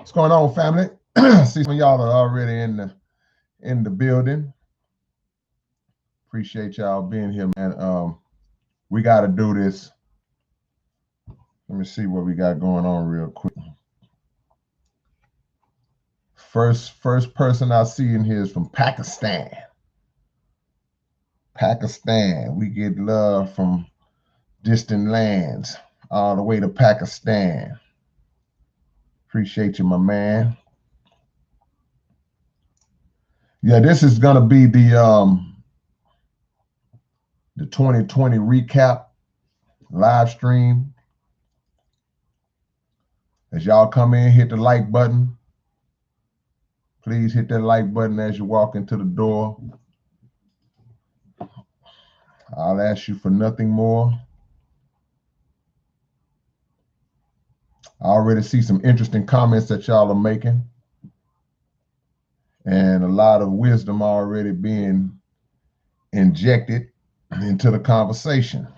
What's going on, family? See, some of y'all are already in the building. Appreciate y'all being here, man. We got to do this. Let me see what we got going on real quick. First person I see in here is from Pakistan. Pakistan. We get love from distant lands all the way to Pakistan. Appreciate you, my man. Yeah, this is gonna be the 2020 recap live stream. As y'all come in, hit the like button. Please hit that like button as you walk into the door. I'll ask you for nothing more. I already see some interesting comments that y'all are making, and a lot of wisdom already being injected into the conversation.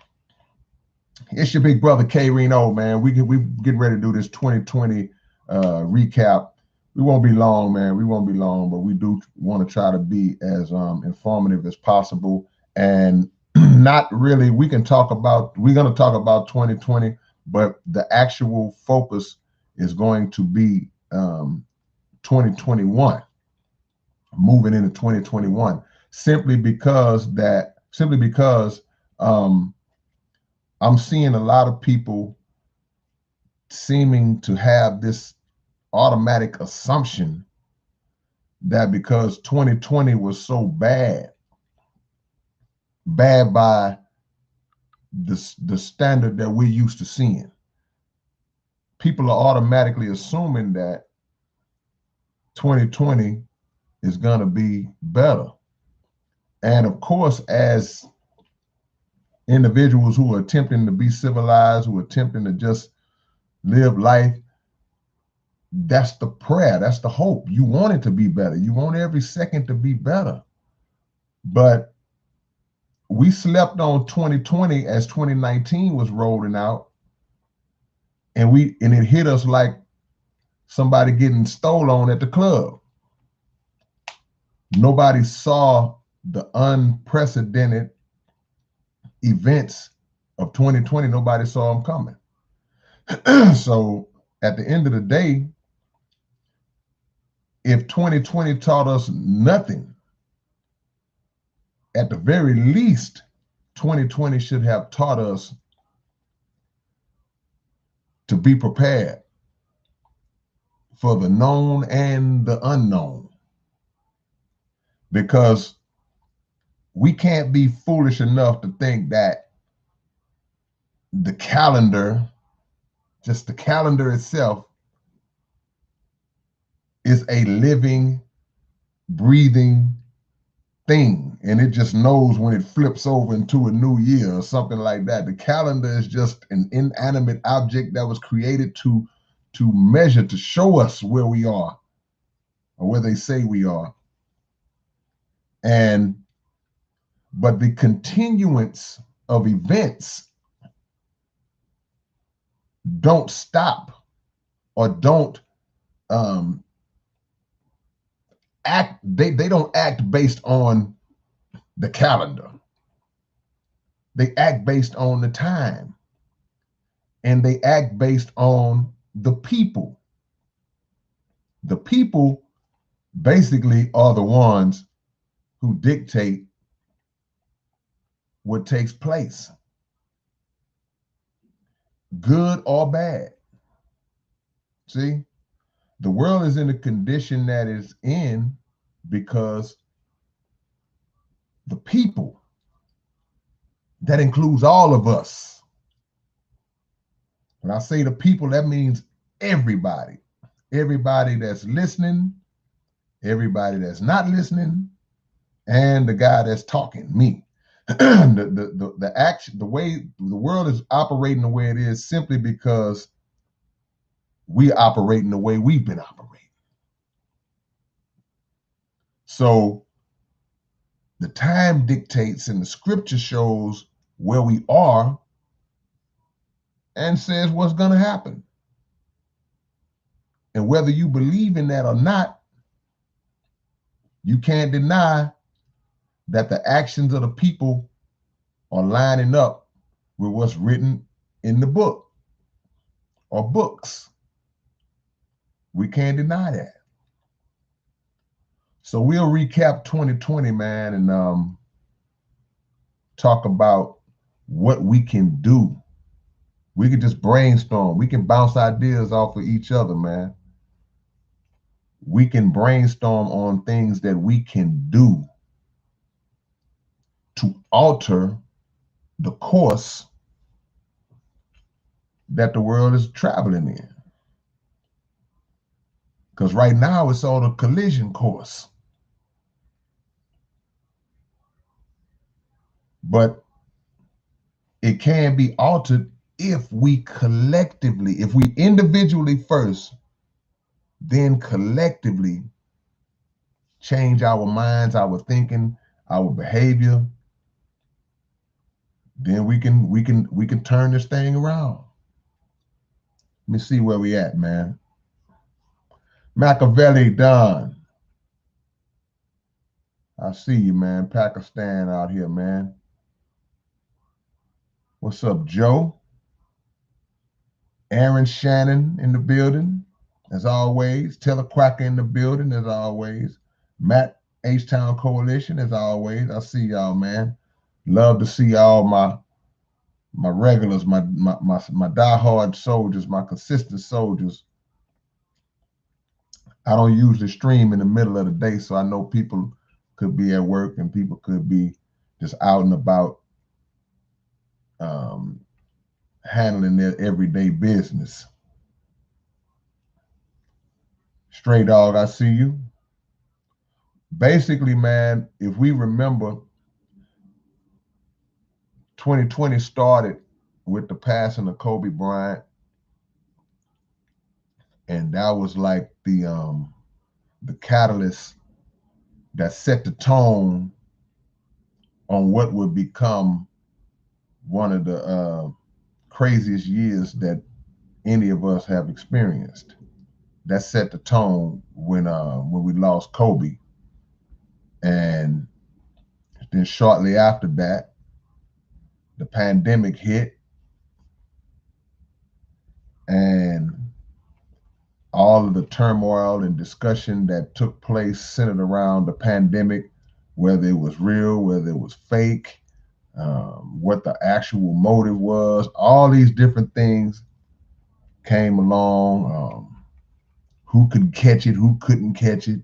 It's your big brother K-Rino, man. We get ready to do this 2020 recap. We won't be long, man. We won't be long, but we do want to try to be as informative as possible. And not really, we're going to talk about 2020, but the actual focus is going to be 2021, moving into 2021, simply because I'm seeing a lot of people seeming to have this automatic assumption that because 2020 was so bad by the standard that we're used to seeing, people are automatically assuming that 2020 is going to be better. And of course, as individuals who are attempting to be civilized, who are attempting to just live life, that's the prayer, that's the hope. You want it to be better. You want every second to be better. But we slept on 2020 as 2019 was rolling out, and it hit us like somebody getting stole on at the club. Nobody saw the unprecedented events of 2020. Nobody saw them coming. So at the end of the day, if 2020 taught us nothing, at the very least, 2020 should have taught us to be prepared for the known and the unknown. Because we can't be foolish enough to think that the calendar, just the calendar itself, is a living, breathing thing, and it just knows when it flips over into a new year or something like that. The calendar is just an inanimate object that was created to measure, to show us where we are or where they say we are. But the continuance of events don't stop or don't act. They don't act based on the calendar. They act based on the time, and they act based on the people. The people basically are the ones who dictate what takes place, good or bad. See, the world is in the condition that it's in because the people, that includes all of us. When I say the people, that means everybody. Everybody that's listening, everybody that's not listening, and the guy that's talking, me. the action, the way the world is operating the way it is, simply because we operate in the way we've been operating. So the time dictates, and the scripture shows where we are and says what's going to happen. And whether you believe in that or not, you can't deny that the actions of the people are lining up with what's written in the book or books. We can't deny that. So we'll recap 2020, man, and talk about what we can do. We can just brainstorm. We can bounce ideas off of each other, man. We can brainstorm on things that we can do to alter the course that the world is traveling in. Because right now it's on a collision course. But it can be altered if we collectively, if we individually first, then collectively change our minds, our thinking, our behavior, then we can turn this thing around. Let me see where we at, man. Machiavelli Don. I see you, man. Pakistan out here, man. What's up, Joe? Aaron Shannon in the building, as always. Telequacker in the building, as always. Matt H-Town Coalition, as always. I see y'all, man. Love to see all my regulars, my diehard soldiers, my consistent soldiers. I don't usually stream in the middle of the day, so I know people could be at work and people could be just out and about handling their everyday business. Stray Dog, I see you. Basically, man, if we remember, 2020 started with the passing of Kobe Bryant, and that was like the catalyst that set the tone on what would become one of the craziest years that any of us have experienced. That set the tone when we lost Kobe, and then shortly after that, the pandemic hit, and all of the turmoil and discussion that took place centered around the pandemic, whether it was real, whether it was fake, what the actual motive was, all these different things came along. Who could catch it, who couldn't catch it,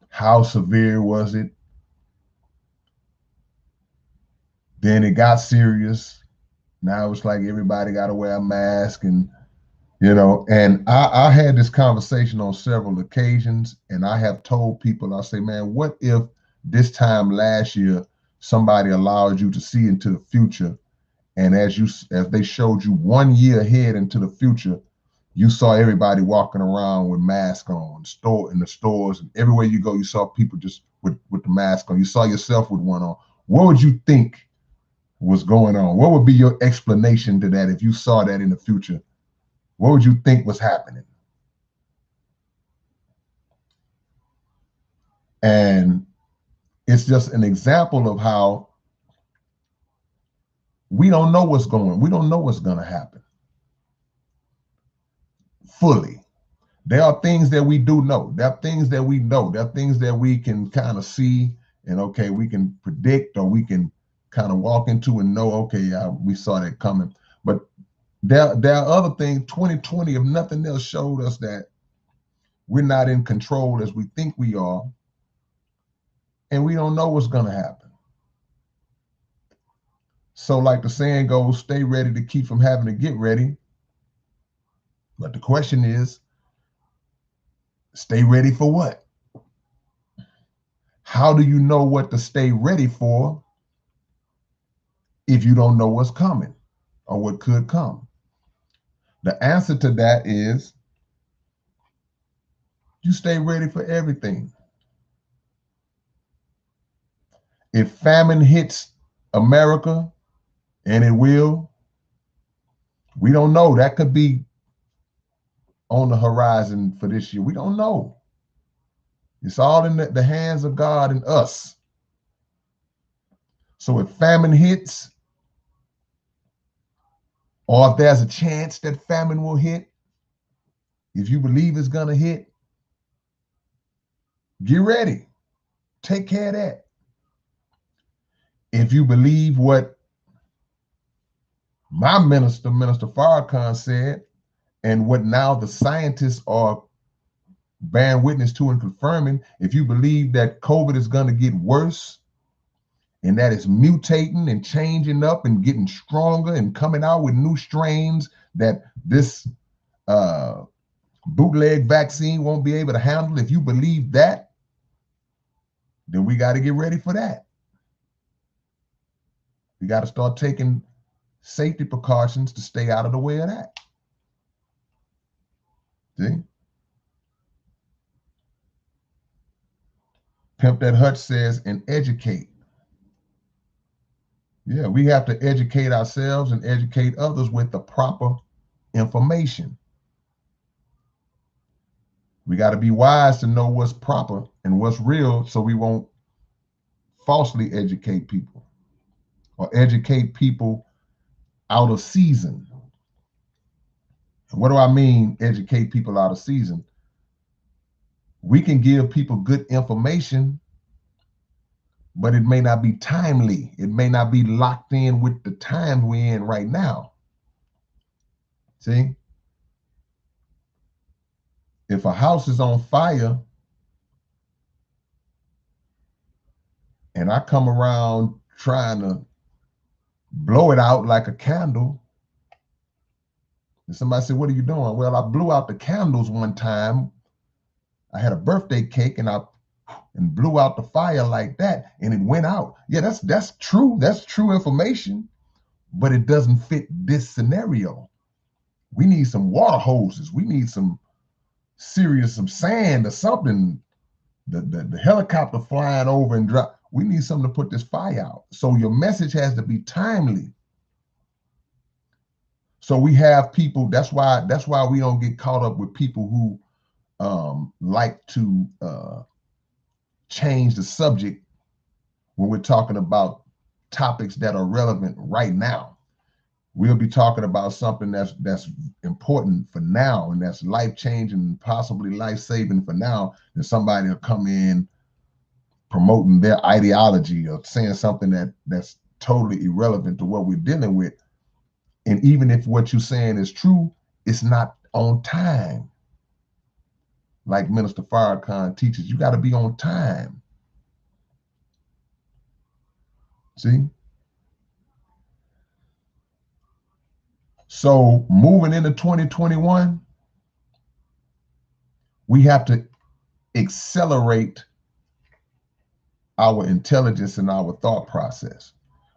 how severe was it? Then it got serious. Now it's like everybody got to wear a mask, and and I had this conversation on several occasions, and I have told people, I say, man, what if this time last year somebody allowed you to see into the future, and as they showed you 1 year ahead into the future, you saw everybody walking around with masks on, in the stores, and everywhere you go, you saw people just with the mask on. You saw yourself with one on. What would you think was going on? What would be your explanation to that if you saw that in the future? What would you think was happening? And it's just an example of how we don't know what's going to happen fully. There are things that we do know. There are things that we know. There are things that we can kind of see, and okay, we can predict, or we can kind of walk into and know, okay, we saw that coming. But there are other things. 2020, if nothing else, showed us that we're not in control as we think we are, and we don't know what's going to happen. So like the saying goes, stay ready to keep from having to get ready. But the question is, stay ready for what? How do you know what to stay ready for if you don't know what's coming or what could come? The answer to that is you stay ready for everything. If famine hits America, and it will, we don't know. That could be on the horizon for this year? We don't know. It's all in the hands of God and us. So if famine hits, or if there's a chance that famine will hit, if you believe it's going to hit, get ready. Take care of that. If you believe what my minister, Minister Farrakhan, said, and what now the scientists are bearing witness to and confirming, if you believe that COVID is going to get worse and that it's mutating and changing up and getting stronger and coming out with new strains that this bootleg vaccine won't be able to handle, if you believe that, then we got to get ready for that. We got to start taking safety precautions to stay out of the way of that. See? Pimp That Hutch says, and educate. Yeah, we have to educate ourselves and educate others with the proper information. We got to be wise to know what's proper and what's real so we won't falsely educate people or educate people out of season. And what do I mean, educate people out of season? We can give people good information, but it may not be timely. It may not be locked in with the time we're in right now. See? If a house is on fire and I come around trying to blow it out like a candle, and somebody said, what are you doing? Well, I blew out the candles one time. I had a birthday cake and blew out the fire like that and it went out. Yeah, that's true. That's true information, but it doesn't fit this scenario. We need some water hoses. We need some sand or something. The helicopter flying over and drop. We need something to put this fire out. So your message has to be timely. So we have people. That's why we don't get caught up with people who like to change the subject when we're talking about topics that are relevant right now. We'll be talking about something that's important for now and that's life-changing, possibly life-saving for now, and somebody will come in promoting their ideology or saying something that's totally irrelevant to what we're dealing with. And even if what you're saying is true, it's not on time. Like Minister Farrakhan teaches, you got to be on time. See? So moving into 2021, we have to accelerate our intelligence and our thought process.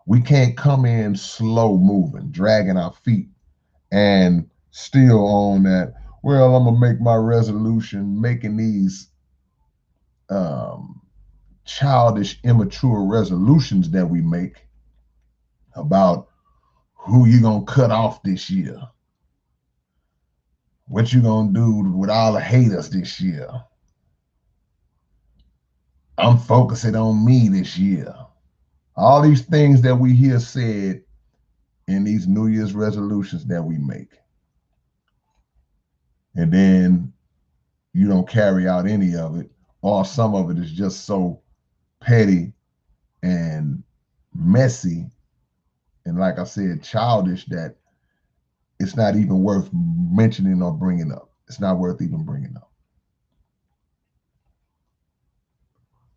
We can't come in slow moving, dragging our feet, and still on that, well, I'm going to make my resolution, making these childish, immature resolutions that we make about who you going to cut off this year, what you going to do with all the haters this year. I'm focusing on me this year. All these things that we hear said in these New Year's resolutions that we make. And then you don't carry out any of it, or some of it is just so petty and messy and, like I said, childish that it's not even worth mentioning or bringing up. It's not worth even bringing up.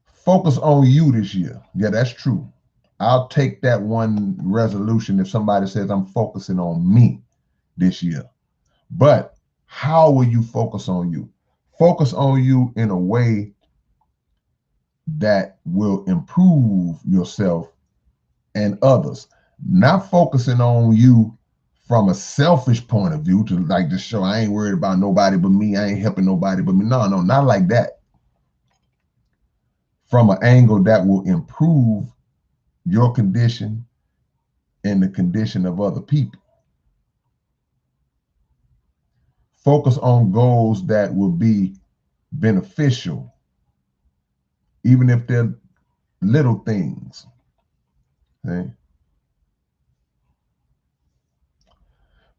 Focus on you this year. Yeah, that's true. I'll take that one resolution if somebody says I'm focusing on me this year. But how will you focus on you? Focus on you in a way that will improve yourself and others. Not focusing on you from a selfish point of view to like to show I ain't worried about nobody but me. I ain't helping nobody but me. No, not like that. From an angle that will improve your condition and the condition of other people. Focus on goals that will be beneficial, even if they're little things. Okay?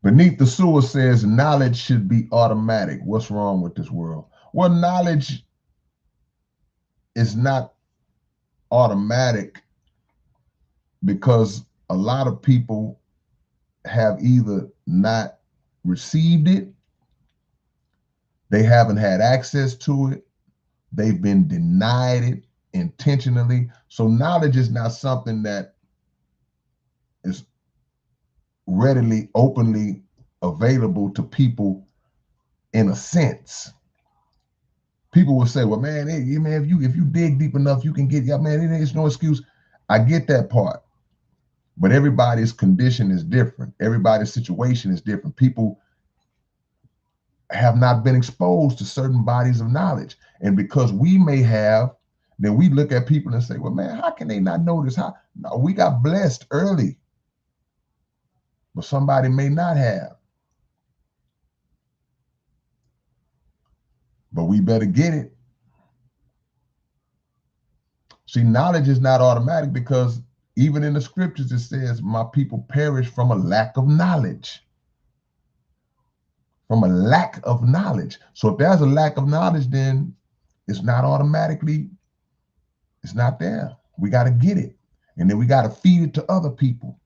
Beneath the Sewer says knowledge should be automatic. What's wrong with this world? Well, knowledge is not automatic because a lot of people have either not received it, they haven't had access to it, they've been denied it intentionally. So knowledge is not something that is readily, openly available to people in a sense. People will say, "Well, man, man, if you dig deep enough, you can get." Yeah, man, it ain't no excuse. I get that part, but everybody's condition is different. Everybody's situation is different. People have not been exposed to certain bodies of knowledge, and because we may have, then we look at people and say, "Well, man, how can they not know this? How?" No, we got blessed early, but somebody may not have. But we better get it. See, knowledge is not automatic because even in the scriptures it says, "My people perish from a lack of knowledge." From a lack of knowledge. So if there's a lack of knowledge, then it's not automatically, it's not there. We got to get it. And then we got to feed it to other people.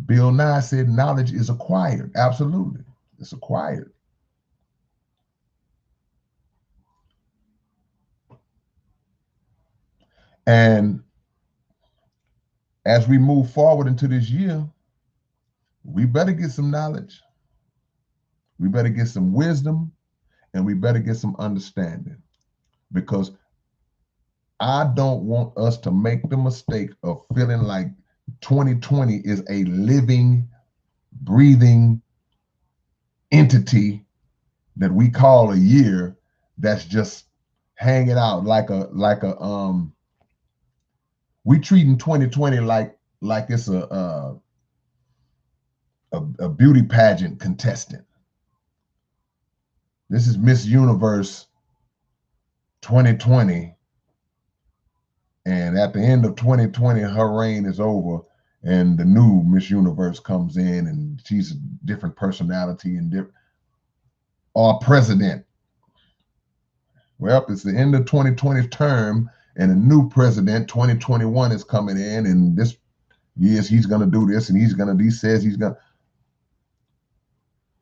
Bill Nye said knowledge is acquired. Absolutely. It's acquired. And as we move forward into this year, we better get some knowledge. We better get some wisdom and we better get some understanding because I don't want us to make the mistake of feeling like 2020 is a living, breathing entity that we call a year that's just hanging out like a we treating 2020 like it's a beauty pageant contestant. This is Miss Universe 2020, and at the end of 2020 her reign is over and the new Miss Universe comes in and she's a different personality and different or president. Well, it's the end of 2020's term and a new president 2021 is coming in, and this years he's going to do this and he says he's going to.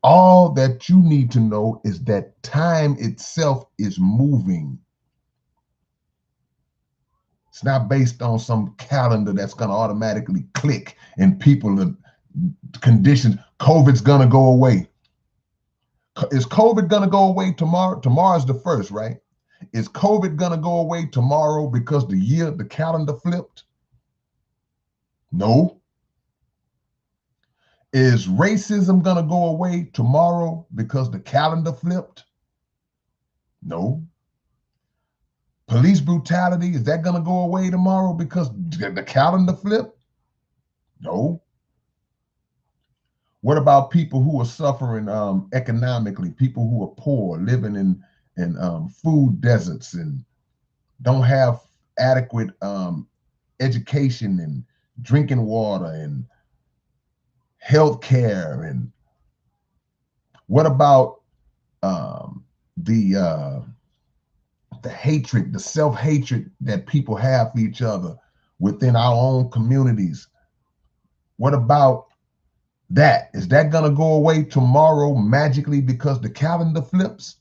All that you need to know is that time itself is moving. It's not based on some calendar that's going to automatically click and people and conditions. COVID's going to go away. Is COVID going to go away tomorrow? Tomorrow's the 1st, right? Is COVID going to go away tomorrow because the calendar flipped? No. Is racism going to go away tomorrow because the calendar flipped? No. Police brutality, is that going to go away tomorrow because the calendar flipped? No. What about people who are suffering economically, people who are poor, living in food deserts and don't have adequate education and drinking water and health care? And what about the hatred, the self-hatred that people have for each other within our own communities? What about that? Is that going to go away tomorrow magically because the calendar flips?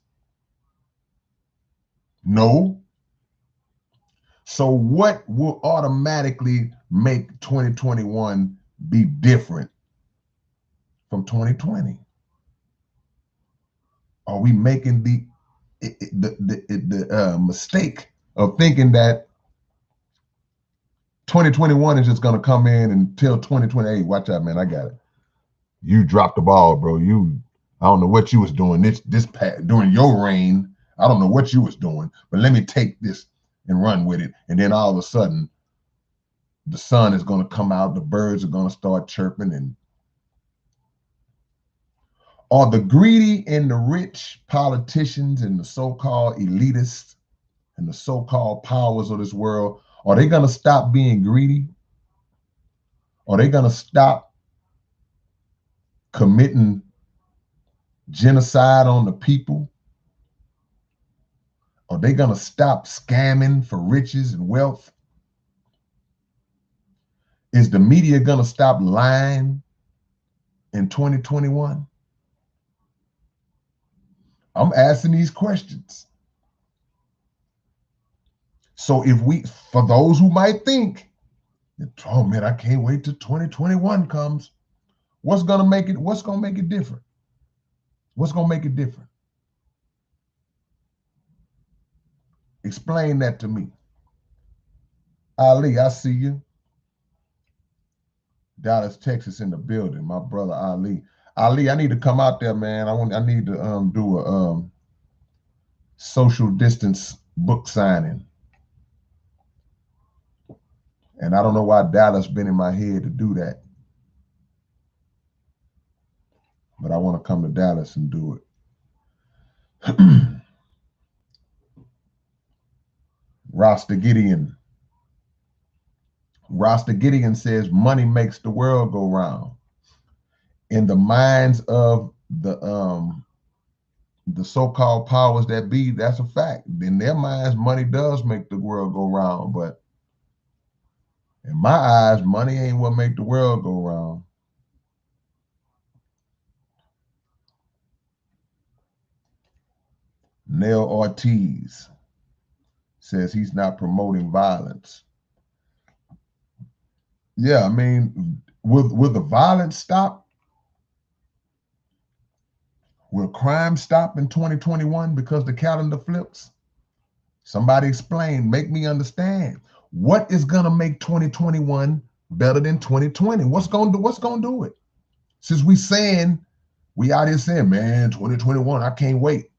No. So what will automatically make 2021 be different from 2020? Are we making the mistake of thinking that 2021 is just going to come in until 2028? Watch out, man. I got it. You dropped the ball, bro. I don't know what you was doing during your reign. I don't know what you was doing, but let me take this and run with it. And then all of a sudden, the sun is going to come out. The birds are going to start chirping, and Are the greedy and the rich politicians and the so-called elitists and the so-called powers of this world, are they going to stop being greedy? Are they going to stop committing genocide on the people? Are they going to stop scamming for riches and wealth? Is the media going to stop lying in 2021? I'm asking these questions. So for those who might think, oh man, I can't wait till 2021 comes. What's going to make it different? What's going to make it different? Explain that to me. Ali, I see you. Dallas, Texas in the building. My brother Ali. Ali, I need to come out there, man. I need to do a social distance book signing. And I don't know why Dallas been in my head to do that. But I want to come to Dallas and do it. Rasta Gideon. Rasta Gideon says money makes the world go round. In the minds of the so-called powers that be, that's a fact. In their minds, money does make the world go round. But in my eyes, money ain't what make the world go round. Nell Ortiz says he's not promoting violence. Yeah, I mean, will the violence stop? Will crime stop in 2021 because the calendar flips? Somebody explain, make me understand. What is gonna make 2021 better than 2020? What's gonna do it? Since we out here saying, man, 2021, I can't wait.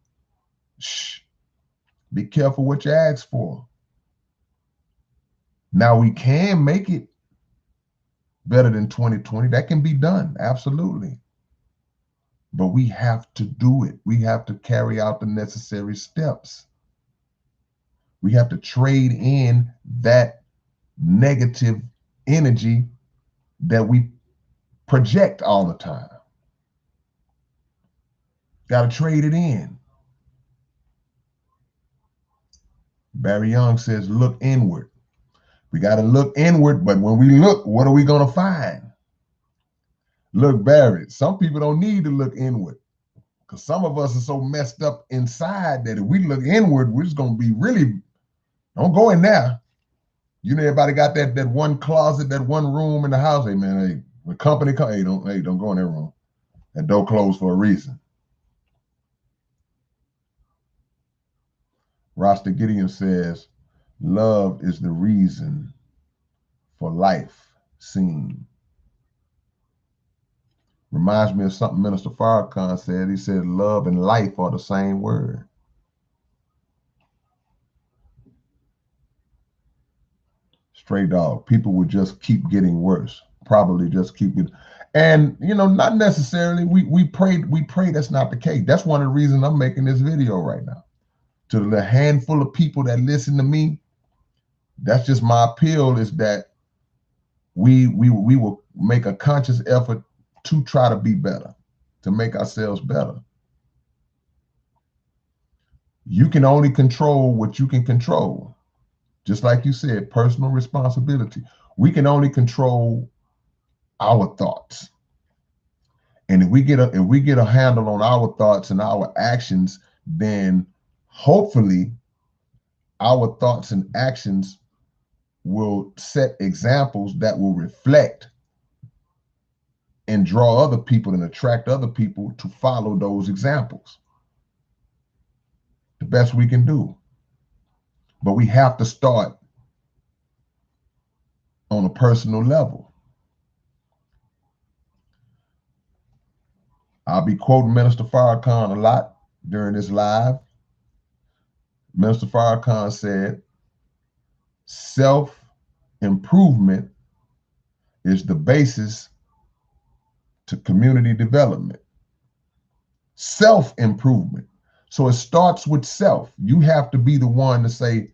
Shh. Be careful what you ask for. Now we can make it better than 2020. That can be done, absolutely. But we have to do it. We have to carry out the necessary steps. We have to trade in that negative energy that we project all the time. Got to trade it in. Barry Young says, look inward. We got to look inward, but when we look, what are we going to find? Look, Barry, some people don't need to look inward because some of us are so messed up inside that if we look inward, we're just going to be really, don't go in there. You know, everybody got that one closet, that one room in the house. Hey, man, hey, when company come, hey, don't go in that room. That door closed for a reason. Rasta Gideon says, love is the reason for life seen. Reminds me of something Minister Farrakhan said. He said, love and life are the same word. Stray dog. People would just keep getting worse. Probably just keep it. And, you know, not necessarily. We pray that's not the case. That's one of the reasons I'm making this video right now. To the handful of people that listen to me, that's just my appeal, is that we will make a conscious effort to try to be better, to make ourselves better. You can only control what you can control. Just like you said, personal responsibility. We can only control our thoughts. And if we get a handle on our thoughts and our actions, then hopefully our thoughts and actions will set examples that will reflect and draw other people and attract other people to follow those examples. The best we can do. But we have to start on a personal level. I'll be quoting Minister Farrakhan a lot during this live. Minister Farrakhan said, self-improvement is the basis to community development. self-improvement. So it starts with self. You have to be the one to say,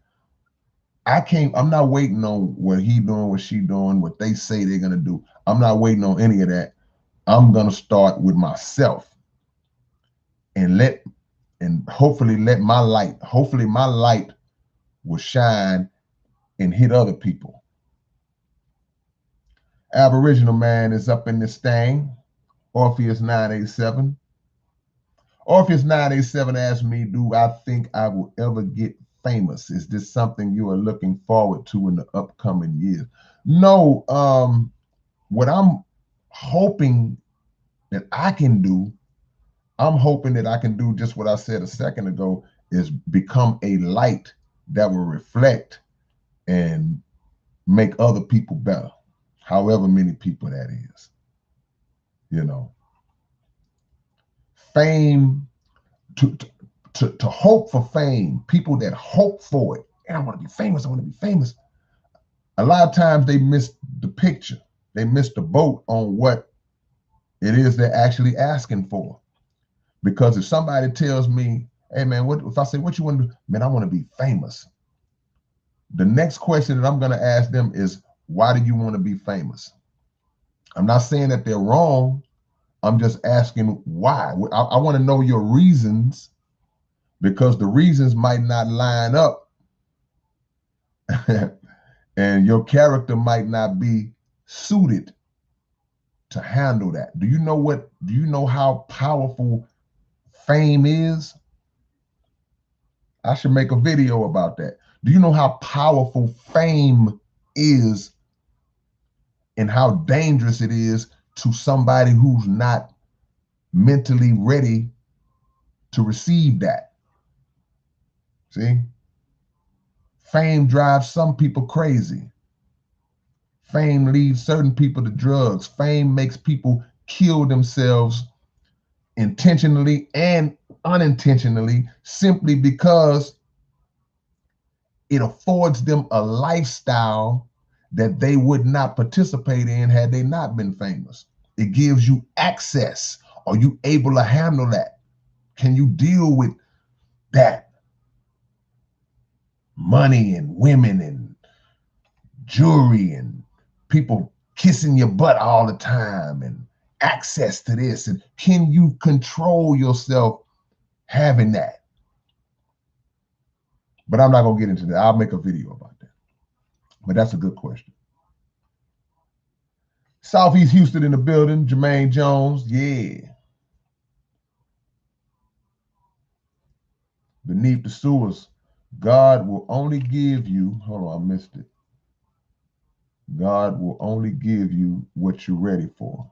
I'm not waiting on what he doing, what she doing, what they say they're gonna do. I'm not waiting on any of that. I'm gonna start with myself and hopefully my light will shine and hit other people. Aboriginal man is up in this thing. Orpheus 987. Orpheus 987 asked me, do I think I will ever get famous? Is this something you are looking forward to in the upcoming years? No, what I'm hoping that I can do, I'm hoping that I can do just what I said a second ago, is become a light that will reflect and make other people better, however many people that is. You know, fame, to hope for fame, people that hope for it, and I want to be famous, I want to be famous. A lot of times they miss the picture. They miss the boat on what it is they're actually asking for. Because if somebody tells me, hey man, if I say, what you want to do? Man, I want to be famous. The next question that I'm going to ask them is, why do you want to be famous? I'm not saying that they're wrong. I'm just asking why. I want to know your reasons, because the reasons might not line up and your character might not be suited to handle that. Do you know how powerful fame is? I should make a video about that. Do you know how powerful fame is and how dangerous it is to somebody who's not mentally ready to receive that? See? Fame drives some people crazy. Fame leads certain people to drugs. Fame makes people kill themselves intentionally and unintentionally, simply because it affords them a lifestyle that they would not participate in had they not been famous. It gives you access. Are you able to handle that? Can you deal with that? Money and women and jewelry and people kissing your butt all the time and access to this. And can you control yourself having that? But I'm not going to get into that. I'll make a video about that. But that's a good question. Southeast Houston in the building. Jermaine Jones. Yeah. Beneath the sewers. God will only give you, hold on, I missed it. God will only give you what you're ready for.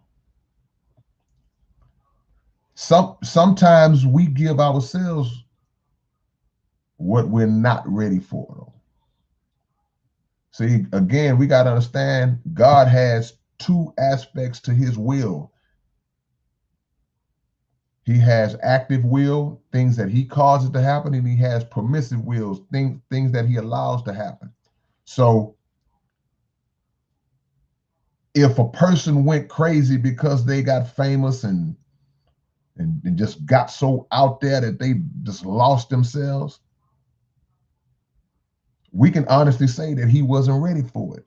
Sometimes we give ourselves what we're not ready for, though. See, again, we got to understand God has two aspects to his will. He has active will, things that he causes to happen, and he has permissive wills, things that he allows to happen. So if a person went crazy because they got famous and just got so out there that they just lost themselves, we can honestly say that he wasn't ready for it.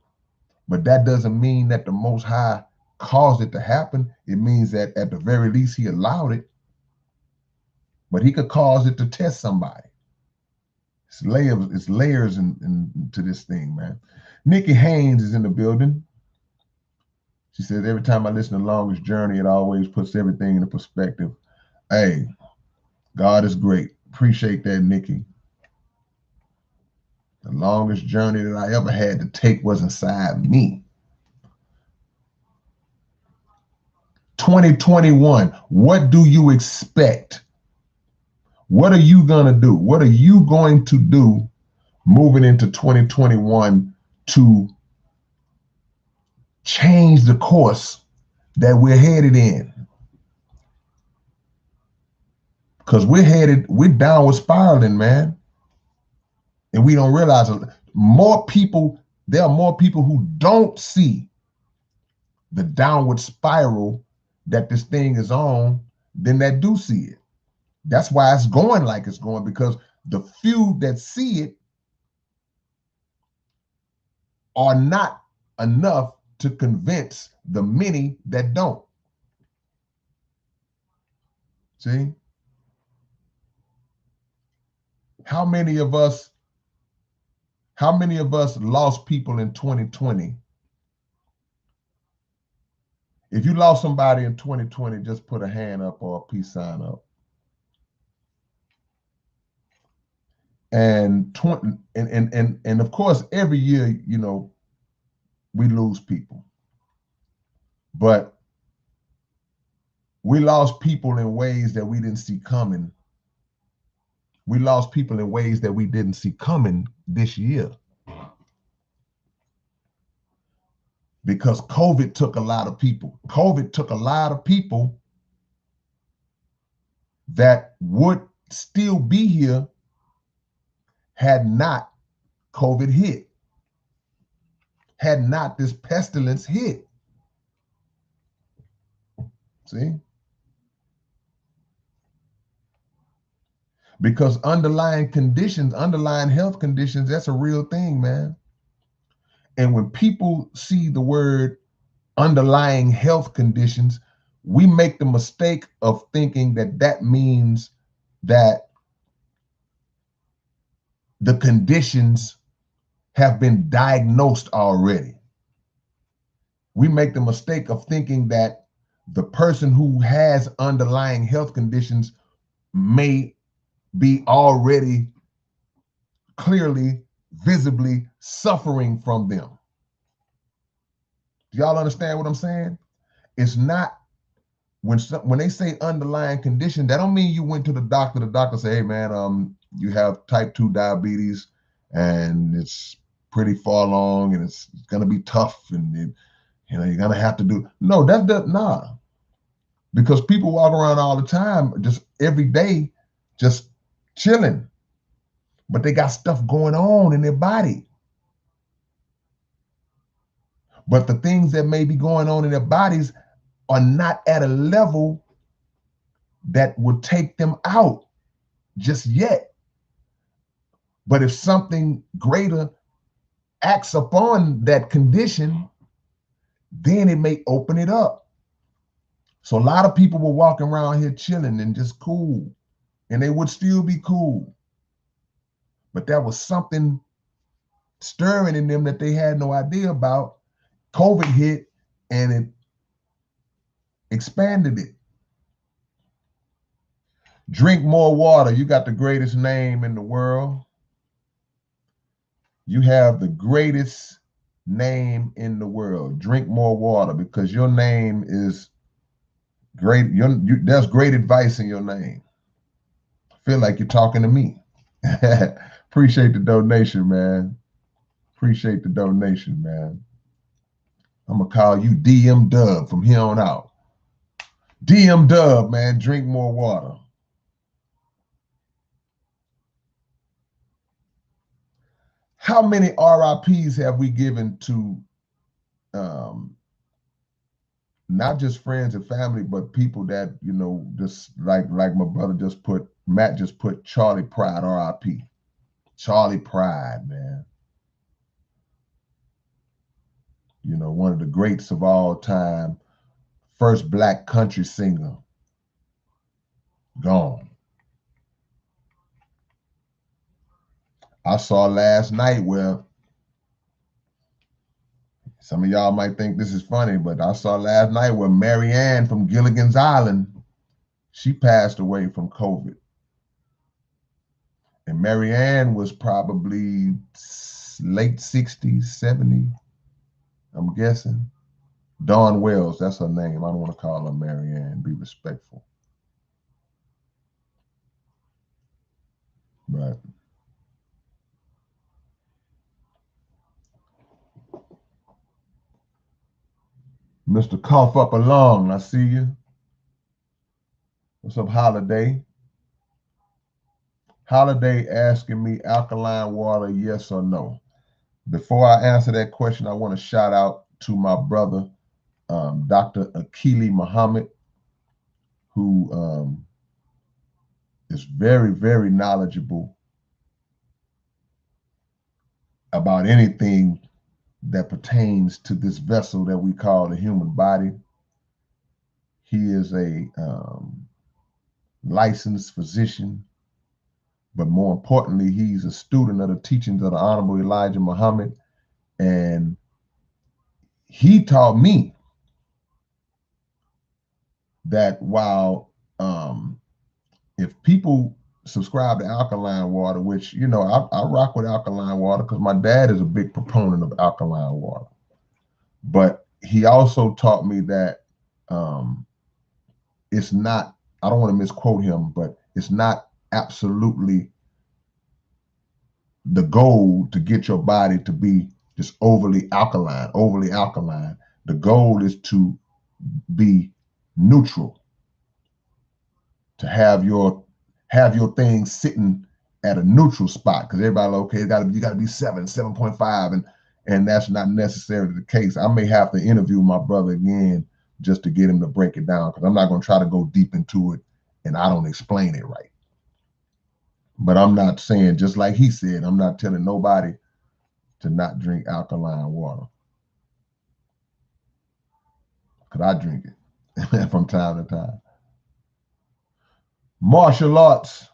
But that doesn't mean that the Most High caused it to happen. It means that at the very least he allowed it. But he could cause it to test somebody. It's layers into this thing, man. Nikki Haynes is in the building. She says, every time I listen to Longest Journey, it always puts everything into perspective. Hey, God is great. Appreciate that, Nikki. The longest journey that I ever had to take was inside me. 2021, what do you expect? What are you going to do? What are you going to do moving into 2021 to change the course that we're headed in? Because we're downward spiraling, man. And we don't realize it. There are more people who don't see the downward spiral that this thing is on than that do see it. That's why it's going like it's going, because the few that see it are not enough to convince the many that don't. See? How many of us lost people in 2020? If you lost somebody in 2020, just put a hand up or a peace sign up. And of course, every year, we lose people. But we lost people in ways that we didn't see coming. We lost people in ways that we didn't see coming this year. Because COVID took a lot of people. COVID took a lot of people that would still be here had not COVID hit, had not this pestilence hit. See? Because underlying health conditions, that's a real thing, man. And when people see the word underlying health conditions, we make the mistake of thinking that that means that the conditions have been diagnosed already. We make the mistake of thinking that the person who has underlying health conditions may be already clearly, visibly suffering from them. Do y'all understand what I'm saying? It's not, when they say underlying condition, that don't mean you went to the doctor say, hey man, you have type 2 diabetes and it's pretty far along and it's gonna be tough and you're gonna have to do. No, nah. Because people walk around all the time, just every day, just chilling. But they got stuff going on in their body. But the things that may be going on in their bodies are not at a level that would take them out just yet. But if something greater acts upon that condition, then it may open it up. So a lot of people were walking around here chilling and just cool, and they would still be cool. But there was something stirring in them that they had no idea about. COVID hit and it expanded it. Drink more water. You got the greatest name in the world. You have the greatest name in the world. Drink more water because your name is great. There's great advice in your name. I feel like you're talking to me. Appreciate the donation, man. Appreciate the donation, man. I'm going to call you DM Dub from here on out. DM Dub, man, drink more water. How many RIPs have we given to not just friends and family, but people that, just like my brother Matt just put Charlie Pride, RIP. Charlie Pride, man. One of the greats of all time, first black country singer, gone. I saw last night where some of y'all might think this is funny, but I saw last night where Mary Ann from Gilligan's Island, she passed away from COVID. And Mary Ann was probably late 60s, 70, I'm guessing. Dawn Wells, that's her name. I don't want to call her Mary Ann, be respectful. But Mr. Cough Up a Lung, I see you. What's up, Holiday? Holiday asking me alkaline water, yes or no. Before I answer that question, I want to shout out to my brother, Dr. Akili Muhammad, who is very, very knowledgeable about anything that pertains to this vessel that we call the human body. He is a licensed physician, but more importantly, he's a student of the teachings of the Honorable Elijah Muhammad. And he taught me that while if people subscribe to alkaline water, which, you know, I rock with alkaline water because my dad is a big proponent of alkaline water. But he also taught me that it's not, I don't want to misquote him, but it's not absolutely the goal to get your body to be just overly alkaline. The goal is to be neutral, to have your things sitting at a neutral spot, because everybody, okay, you gotta be 7.5, and that's not necessarily the case. I may have to interview my brother again just to get him to break it down, because I'm not going to try to go deep into it and I don't explain it right. But I'm not saying, just like he said, I'm not telling nobody to not drink alkaline water, because I drink it from time to time. Martial arts,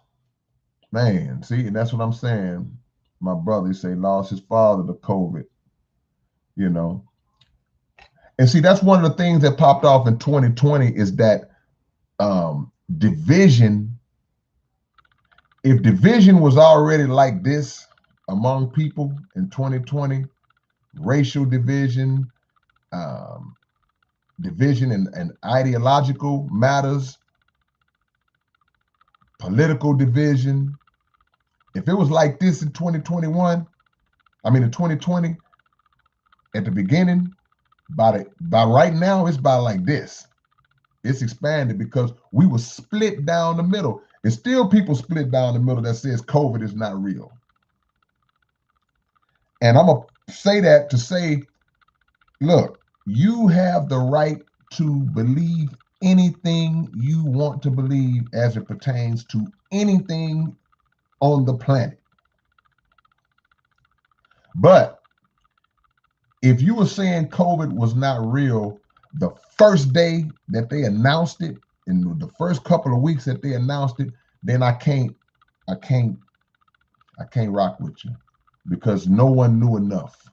man, see, and that's what I'm saying. My brother, he say, lost his father to COVID, you know. And see, that's one of the things that popped off in 2020 is that division. If division was already like this among people in 2020, racial division, division and ideological matters, political division, if it was like this in 2021, I mean in 2020, at the beginning, by right now, it's by like this. It's expanded because we were split down the middle. And still people split down the middle that says COVID is not real. And I'm going to say that to say, look, you have the right to believe anything you want to believe as it pertains to anything on the planet. But if you were saying COVID was not real the first day that they announced it, in the first couple of weeks that they announced it, then I can't rock with you, because no one knew enough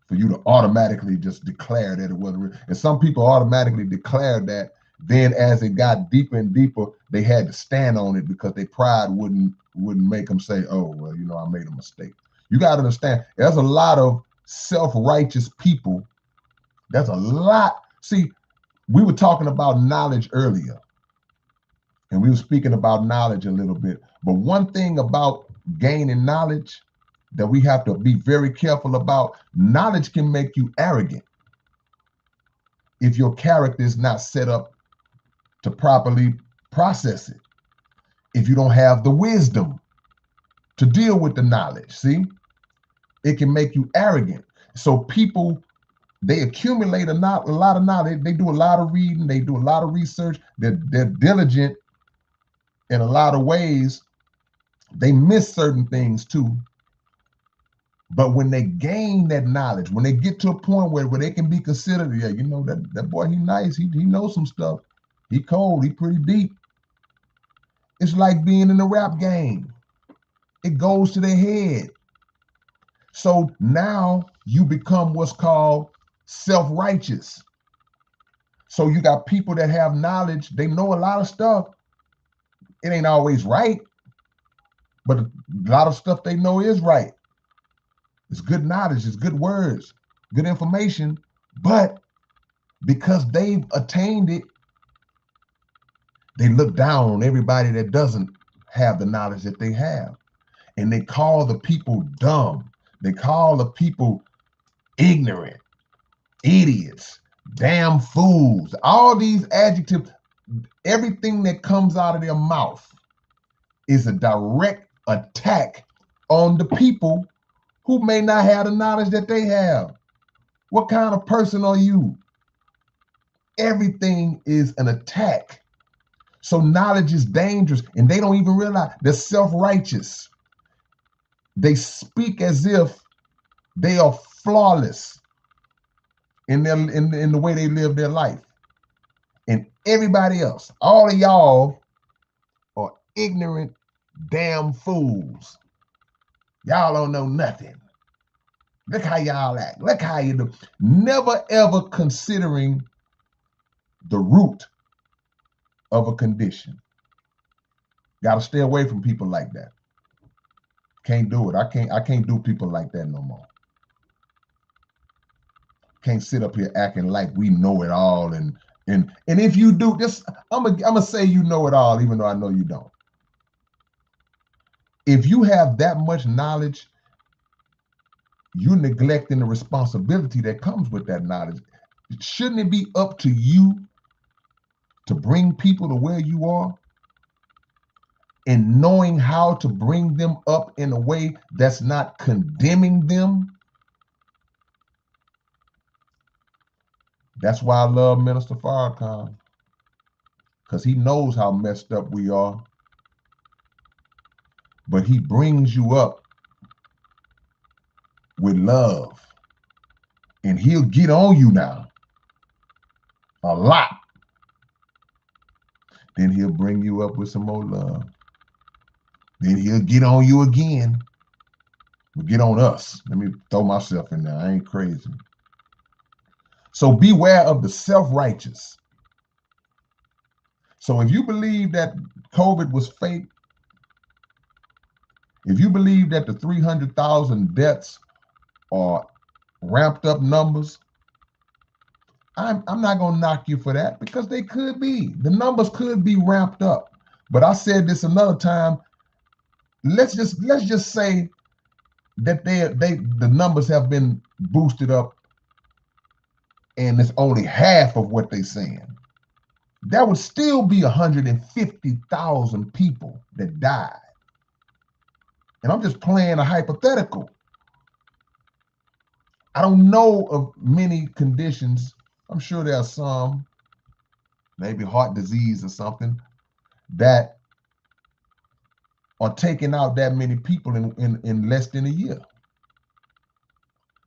for you to automatically just declare that it wasn't real. And some people automatically declared that. Then as it got deeper and deeper, they had to stand on it because their pride wouldn't make them say, oh, well, you know, I made a mistake. You got to understand, there's a lot of self-righteous people. There's a lot. See, we were talking about knowledge earlier, and we were speaking about knowledge a little bit. But one thing about gaining knowledge that we have to be very careful about, knowledge can make you arrogant if your character is not set up to properly process it. If you don't have the wisdom to deal with the knowledge, see, it can make you arrogant. So people, they accumulate a lot of knowledge. They do a lot of reading. They do a lot of research. They're diligent in a lot of ways. They miss certain things too. But when they gain that knowledge, when they get to a point where they can be considered, yeah, you know, that boy, he nice. He knows some stuff. He cold. He pretty deep. It's like being in the rap game. It goes to their head. So now you become what's called self-righteous. So you got people that have knowledge. They know a lot of stuff. It ain't always right, but a lot of stuff they know is right. It's good knowledge. It's good words, good information. But because they've attained it, they look down on everybody that doesn't have the knowledge that they have. And they call the people dumb. They call the people ignorant, idiots, damn fools. All these adjectives, everything that comes out of their mouth is a direct attack on the people who may not have the knowledge that they have. What kind of person are you? Everything is an attack. So knowledge is dangerous, and they don't even realize they're self-righteous. They speak as if they are flawless in the way they live their life. And everybody else, all of y'all are ignorant damn fools. Y'all don't know nothing. Look how y'all act. Look how you do. Never ever considering the root of a condition. Got to stay away from people like that. Can't do it. I can't do people like that no more. Can't sit up here acting like we know it all and if you do this, I'm gonna say you know it all, even though I know you don't. If you have that much knowledge, you're neglecting the responsibility that comes with that knowledge. Shouldn't it be up to you to bring people to where you are and knowing how to bring them up in a way that's not condemning them? That's why I love Minister Farrakhan, because he knows how messed up we are, but he brings you up with love, and he'll get on you now a lot. Then he'll bring you up with some more love. Then he'll get on you again. But get on us. Let me throw myself in there. I ain't crazy. So beware of the self-righteous. So if you believe that COVID was fake, if you believe that the 300,000 deaths are ramped up numbers, I'm not going to knock you for that, because they could be. The numbers could be ramped up. But I said this another time. Let's just say that the numbers have been boosted up and it's only half of what they're saying. That would still be 150,000 people that died. And I'm just playing a hypothetical. I don't know of many conditions. I'm sure there are some, maybe heart disease or something, that are taking out that many people in less than a year.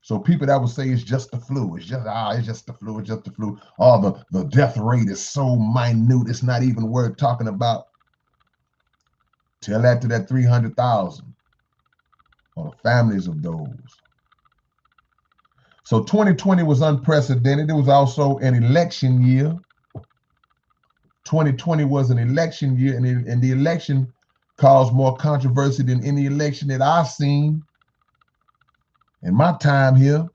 So people that would say it's just the flu, it's just the flu, it's just the flu. Oh, the death rate is so minute, it's not even worth talking about. Tell that to that 300,000 or the families of those. So 2020 was unprecedented. It was also an election year. 2020 was an election year, and the election caused more controversy than any election that I've seen in my time here.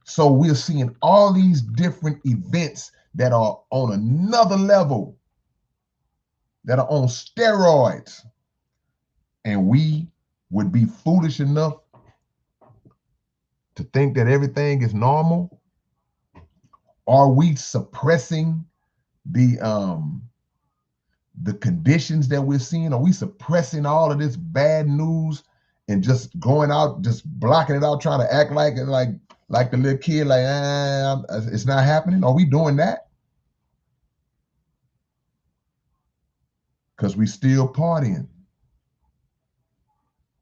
So we're seeing all these different events that are on another level, that are on steroids. And we would be foolish enough to think that everything is normal. Are we suppressing the conditions that we're seeing? Are we suppressing all of this bad news and just going out, just blocking it out, trying to act like the little kid, like, it's not happening? Are we doing that? Because we still partying.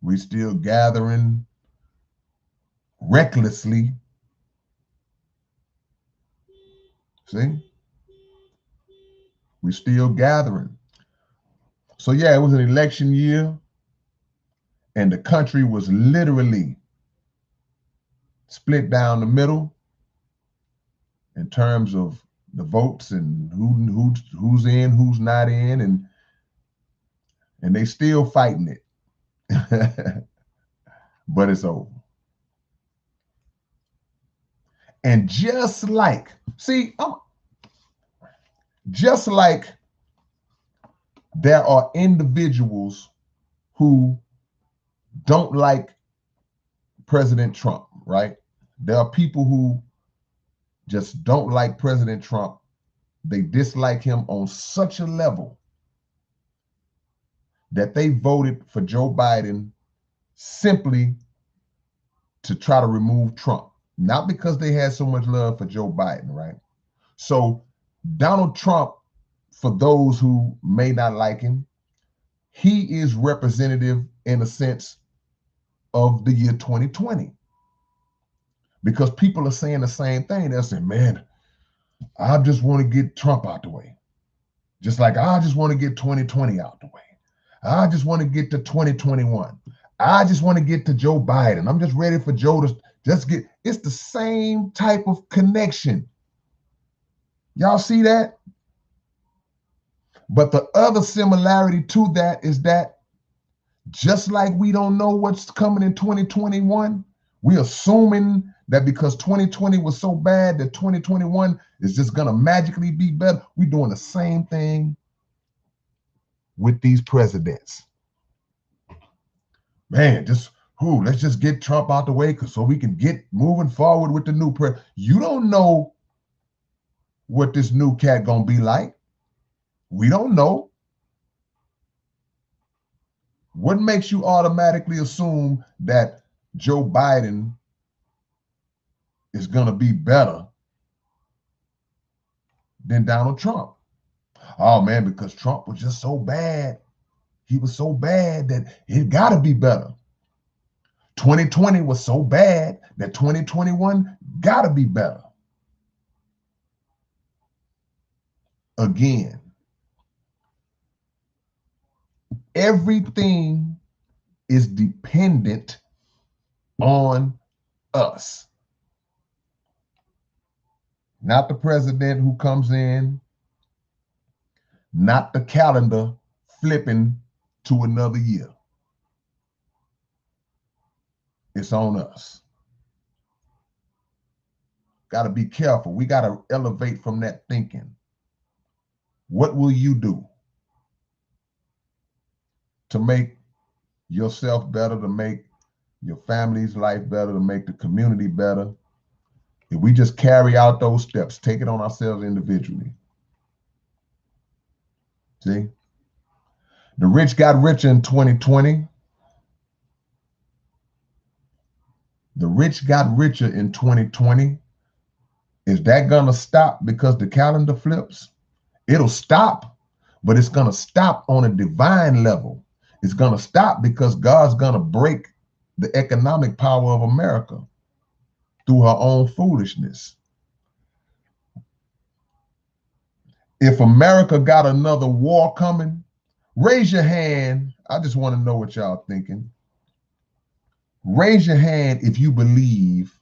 We still gathering recklessly. See? We still gathering. So yeah, it was an election year, and the country was literally split down the middle in terms of the votes and who's in, who's not in, and they still fighting it. But it's over. And just like there are individuals who don't like President Trump, right? There are people who just don't like President Trump. They dislike him on such a level that they voted for Joe Biden simply to try to remove Trump, not because they had so much love for Joe Biden, right? So Donald Trump for those who may not like him, he is representative in a sense of the year 2020. Because people are saying the same thing. They're saying, man, I just want to get Trump out the way. Just like I just want to get 2020 out the way. I just want to get to 2021. I just want to get to Joe Biden. I'm just ready for Joe to just get. It's the same type of connection. Y'all see that? But the other similarity to that is that just like we don't know what's coming in 2021, we're assuming that because 2020 was so bad that 2021 is just going to magically be better. We're doing the same thing with these presidents. Man, let's just get Trump out the way so we can get moving forward with the new president. You don't know what this new cat gonna be like. We don't know. What makes you automatically assume that Joe Biden is gonna be better than Donald Trump? Oh man, because Trump was just so bad. He was so bad that it gotta be better. 2020 was so bad that 2021 gotta be better. Again, everything is dependent on us. Not the president who comes in, not the calendar flipping to another year. It's on us. Got to be careful. We got to elevate from that thinking. What will you do to make yourself better, to make your family's life better, to make the community better? If we just carry out those steps, take it on ourselves individually. See? The rich got richer in 2020. The rich got richer in 2020. Is that going to stop because the calendar flips? It'll stop, but it's going to stop on a divine level. It's going to stop because God's going to break the economic power of America through her own foolishness. If America got another war coming, raise your hand. I just want to know what y'all thinking. Raise your hand if you believe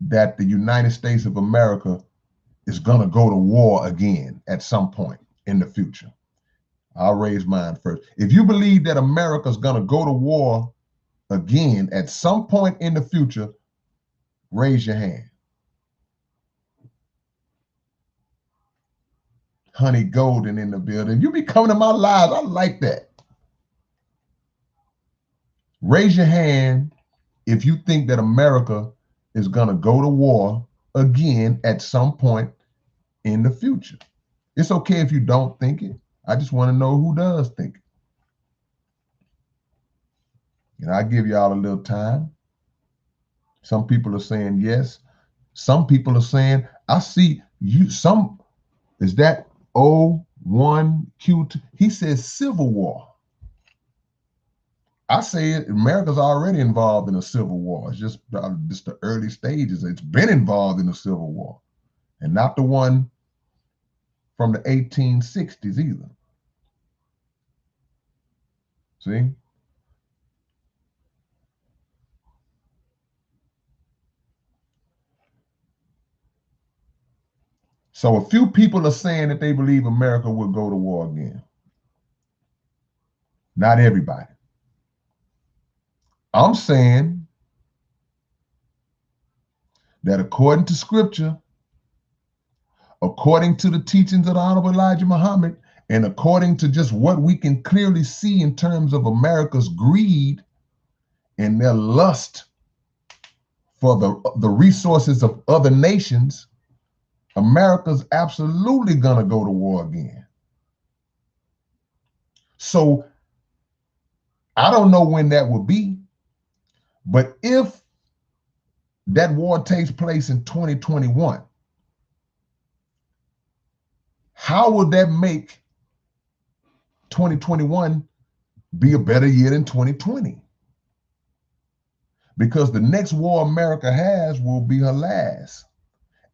that the United States of America is going to go to war again at some point in the future. I'll raise mine first. If you believe that America's going to go to war again at some point in the future, raise your hand. Honey Golden in the building. You be coming to my lives. I like that. Raise your hand if you think that America is going to go to war again at some point in the future. It's okay if you don't think it. I just want to know who does think it. And I give y'all a little time. Some people are saying yes. Some people are saying, I see you. Some, is that O1Q2? He says civil war. I say it, America's already involved in a civil war. It's just the early stages. It's been involved in a civil war, and not the one from the 1860s either. See? So a few people are saying that they believe America will go to war again. Not everybody. I'm saying that according to scripture, according to the teachings of the Honorable Elijah Muhammad, and according to just what we can clearly see in terms of America's greed and their lust for the resources of other nations, America's absolutely going to go to war again. So I don't know when that will be, but if that war takes place in 2021, How will that make 2021 be a better year than 2020? Because the next war America has will be her last,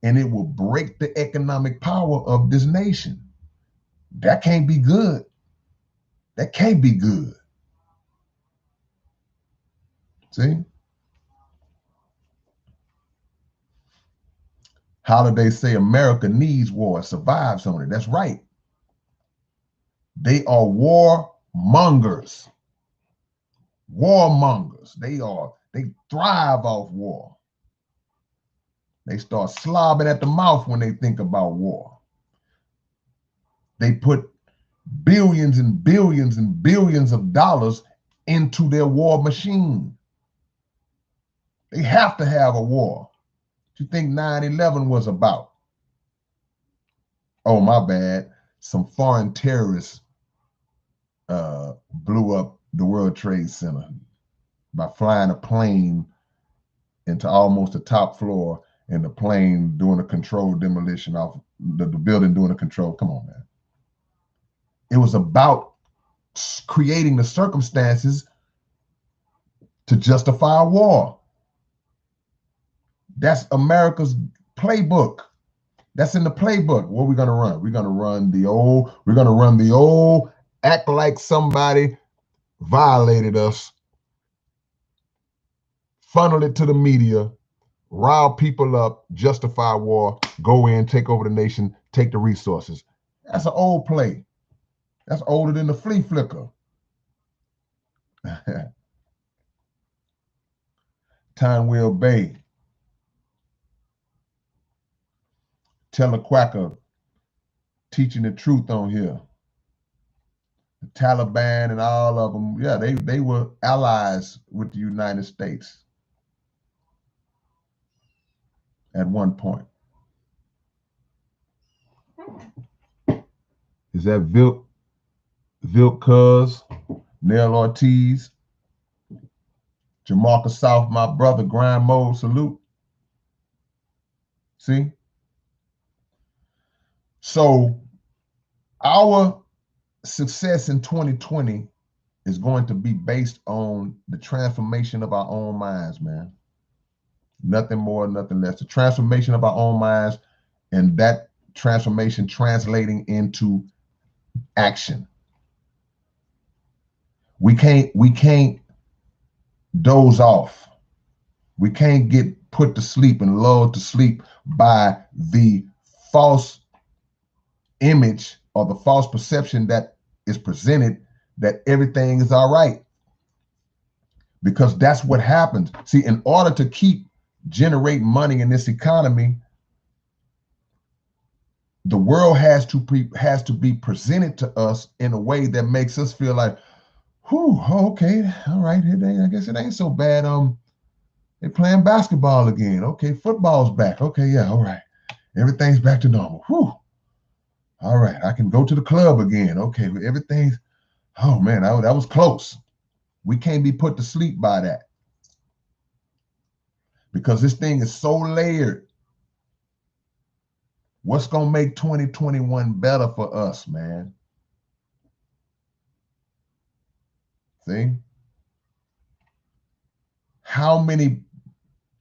and it will break the economic power of this nation. That can't be good. That can't be good. See? How do they say America needs war, survives on it? That's right. They are warmongers. Warmongers. They thrive off war. They start slobbing at the mouth when they think about war. They put billions and billions and billions of dollars into their war machine. They have to have a war. What you think 9/11 was about? Oh, my bad. Some foreign terrorists blew up the World Trade Center by flying a plane into almost the top floor, and the plane doing a controlled demolition off the building, doing a control. Come on, man. It was about creating the circumstances to justify a war. That's America's playbook. That's in the playbook. What are we gonna run? We're gonna run the old act like somebody violated us, funnel it to the media, rile people up, justify war, go in, take over the nation, take the resources. That's an old play. That's older than the flea flicker. Tinewheel Bay, Tell a Quacker, teaching the truth on here. The Taliban and all of them, yeah, they were allies with the United States at one point. Is that Vilk Cuz, Nell Ortiz, Jamarca South, my brother, Grind Mode, salute. See? So our success in 2020 is going to be based on the transformation of our own minds, man. Nothing more, nothing less. The transformation of our own minds, and that transformation translating into action. We can't doze off. We can't get put to sleep and lulled to sleep by the false image or the false perception that is presented that everything is all right. Because that's what happens. See, in order to keep generating money in this economy, the world has to be presented to us in a way that makes us feel like, whew, okay, all right, I guess it ain't so bad. They're playing basketball again. Okay, football's back. Okay, yeah, all right. Everything's back to normal. Whew. All right, I can go to the club again. Okay, everything's, oh man, that was close. We can't be put to sleep by that. Because this thing is so layered. What's going to make 2021 better for us, man? See? How many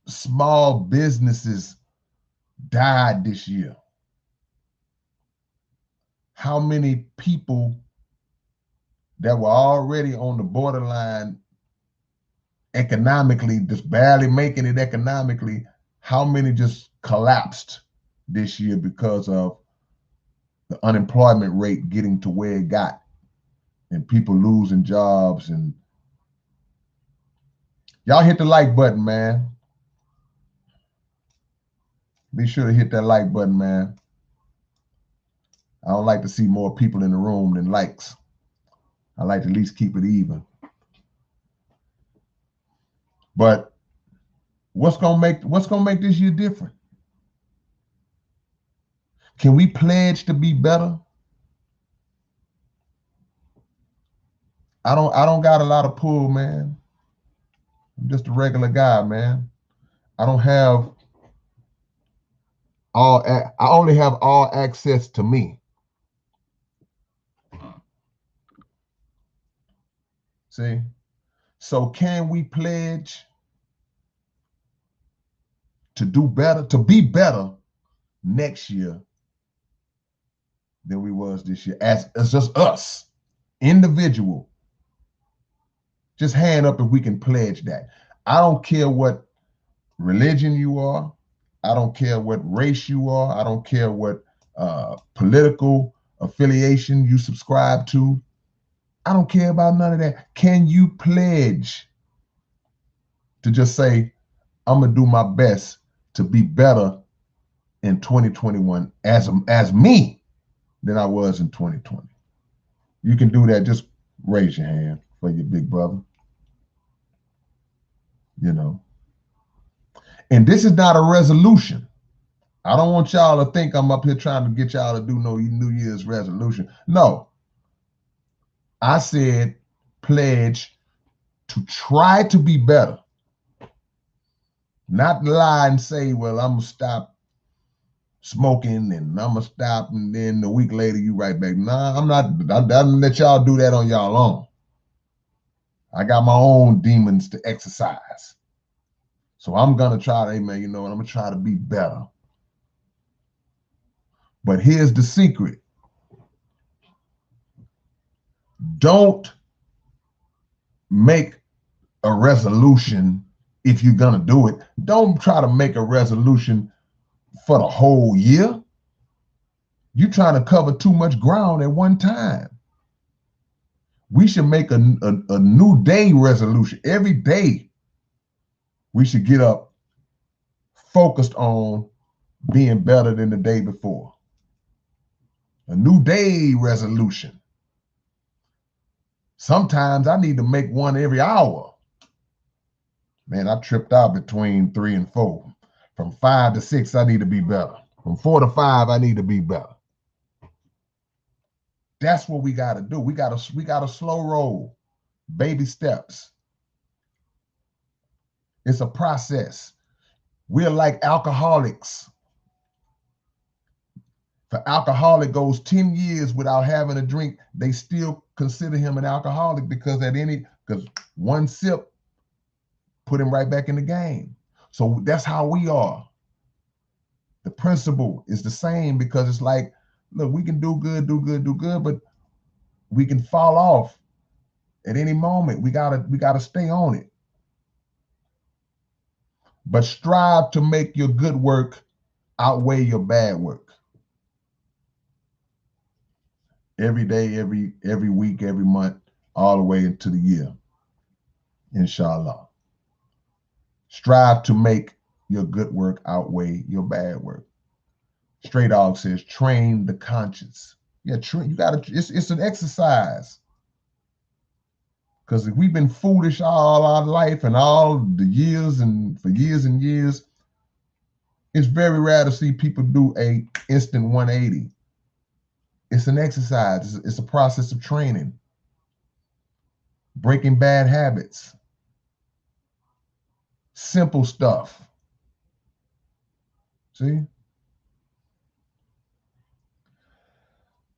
small businesses died this year? How many people that were already on the borderline economically, just barely making it economically, how many just collapsed this year because of the unemployment rate getting to where it got and people losing jobs? And y'all hit the like button, man. Be sure to hit that like button, man. I don't like to see more people in the room than likes. I like to at least keep it even. But what's gonna make this year different? Can we pledge to be better? I don't got a lot of pull, man. I'm just a regular guy, man. I don't have I only have all access to me. See? So can we pledge to do better, to be better next year than we was this year? As just us, individual. Just hand up if we can pledge that. I don't care what religion you are. I don't care what race you are. I don't care what political affiliation you subscribe to. I don't care about none of that. Can you pledge to just say, I'm gonna do my best to be better in 2021 as me than I was in 2020? You can do that. Just raise your hand for your big brother. You know. And this is not a resolution. I don't want y'all to think I'm up here trying to get y'all to do no New Year's resolution. No. I said pledge to try to be better. Not lie and say, well, I'm gonna stop smoking and I'm gonna stop, and then a week later you right back. Nah, I'm not. I'm gonna let y'all do that on y'all own. I got my own demons to exercise. So I'm gonna try to, hey man, you know what? I'm gonna try to be better. But here's the secret. Don't make a resolution if you're gonna do it. Don't try to make a resolution for the whole year. You're trying to cover too much ground at one time. We should make a new day resolution. Every day we should get up focused on being better than the day before. A new day resolution. Sometimes I need to make one every hour. Man, I tripped out between 3 and 4. From 5 to 6, I need to be better. From 4 to 5, I need to be better. That's what we got to do. We got to slow roll, baby steps. It's a process. We're like alcoholics. If an alcoholic goes 10 years without having a drink, they still consider him an alcoholic because one sip put him right back in the game. So that's how we are. The principle is the same, because it's like, look, we can do good, but we can fall off at any moment. We gotta stay on it. But strive to make your good work outweigh your bad work. Every day, every week, every month, all the way into the year. Inshallah. Strive to make your good work outweigh your bad work. Stray Dog says, train the conscience. Yeah, you gotta. It's an exercise. Because if we've been foolish all our life and all the years and for years and years, it's very rare to see people do a instant 180. It's an exercise. It's a process of training, breaking bad habits, simple stuff. See?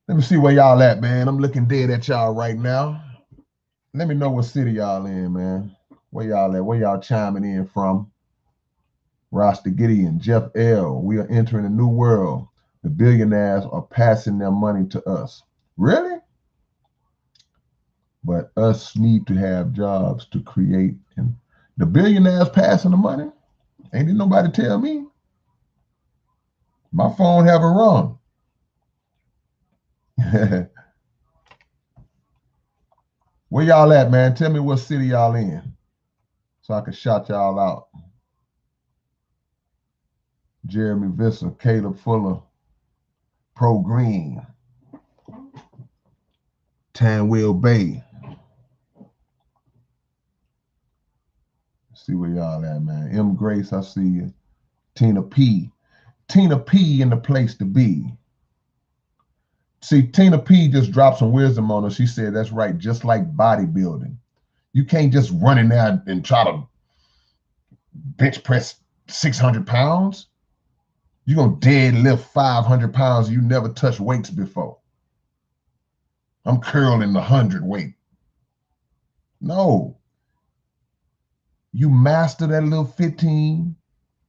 Let me see where y'all at, man. I'm looking dead at y'all right now. Let me know what city y'all in, man. Where y'all at? Where y'all chiming in from? Rasta Gideon, Jeff L. We are entering a new world. The billionaires are passing their money to us. Really? But us need to have jobs to create. And the billionaires passing the money? Ain't it nobody tell me? My phone haven't rung. Where y'all at, man? Tell me what city y'all in, so I can shout y'all out. Jeremy Visser, Caleb Fuller, Pro Green, Tanwell Bay. See where y'all at, man. M. Grace, I see you. Tina P. Tina P in the place to be. See, Tina P just dropped some wisdom on us. She said, that's right, just like bodybuilding. You can't just run in there and try to bench press 600 pounds. You're going to deadlift 500 pounds. You never touched weights before. I'm curling the 100 weight. No. You master that little 15.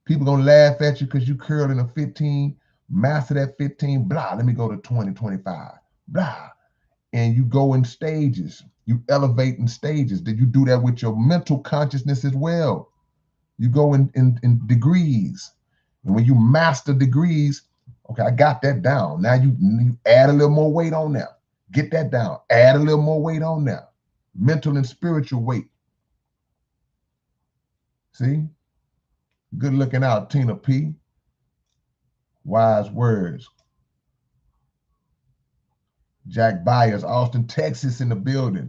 People gonna laugh at you because you curling a 15. Master that 15. Blah. Let me go to 20, 25. Blah. And you go in stages. You elevate in stages. Did you do that with your mental consciousness as well? You go in degrees. And when you master degrees, okay, I got that down. Now you add a little more weight on there. Get that down. Add a little more weight on there. Mental and spiritual weight. See? Good looking out, Tina P. Wise words. Jack Byers, Austin, Texas in the building.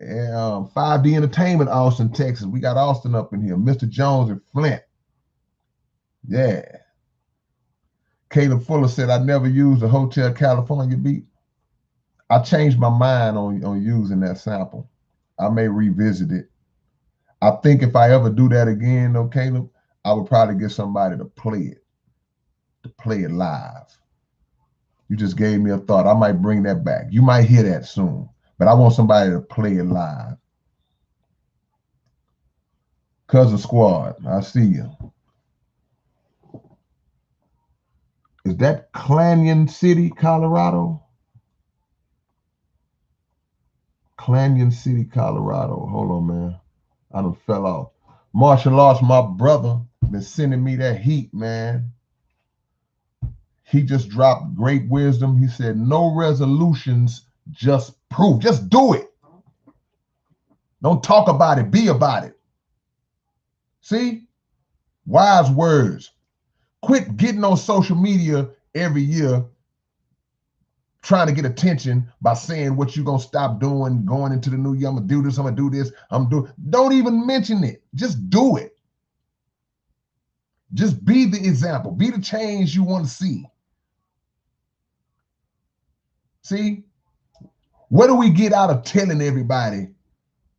5D Entertainment, Austin, Texas. We got Austin up in here. Mr. Jones and Flint. Yeah. Caleb Fuller said, I never used a Hotel California beat. I changed my mind on using that sample. I may revisit it. I think if I ever do that again, though, Caleb, I would probably get somebody to play it live. You just gave me a thought. I might bring that back. You might hear that soon, but I want somebody to play it live. Cousin Squad, I see you. Is that Canyon City, Colorado? Canyon City, Colorado. Hold on, man. I done fell off. Martial arts, my brother, been sending me that heat, man. He just dropped great wisdom. He said, no resolutions, just proof. Just do it. Don't talk about it. Be about it. See? Wise words. Quit getting on social media every year trying to get attention by saying what you're going to stop doing, going into the new year. I'm going to do this. I'm going to do this. Don't even mention it. Just do it. Just be the example. Be the change you want to see. See? What do we get out of telling everybody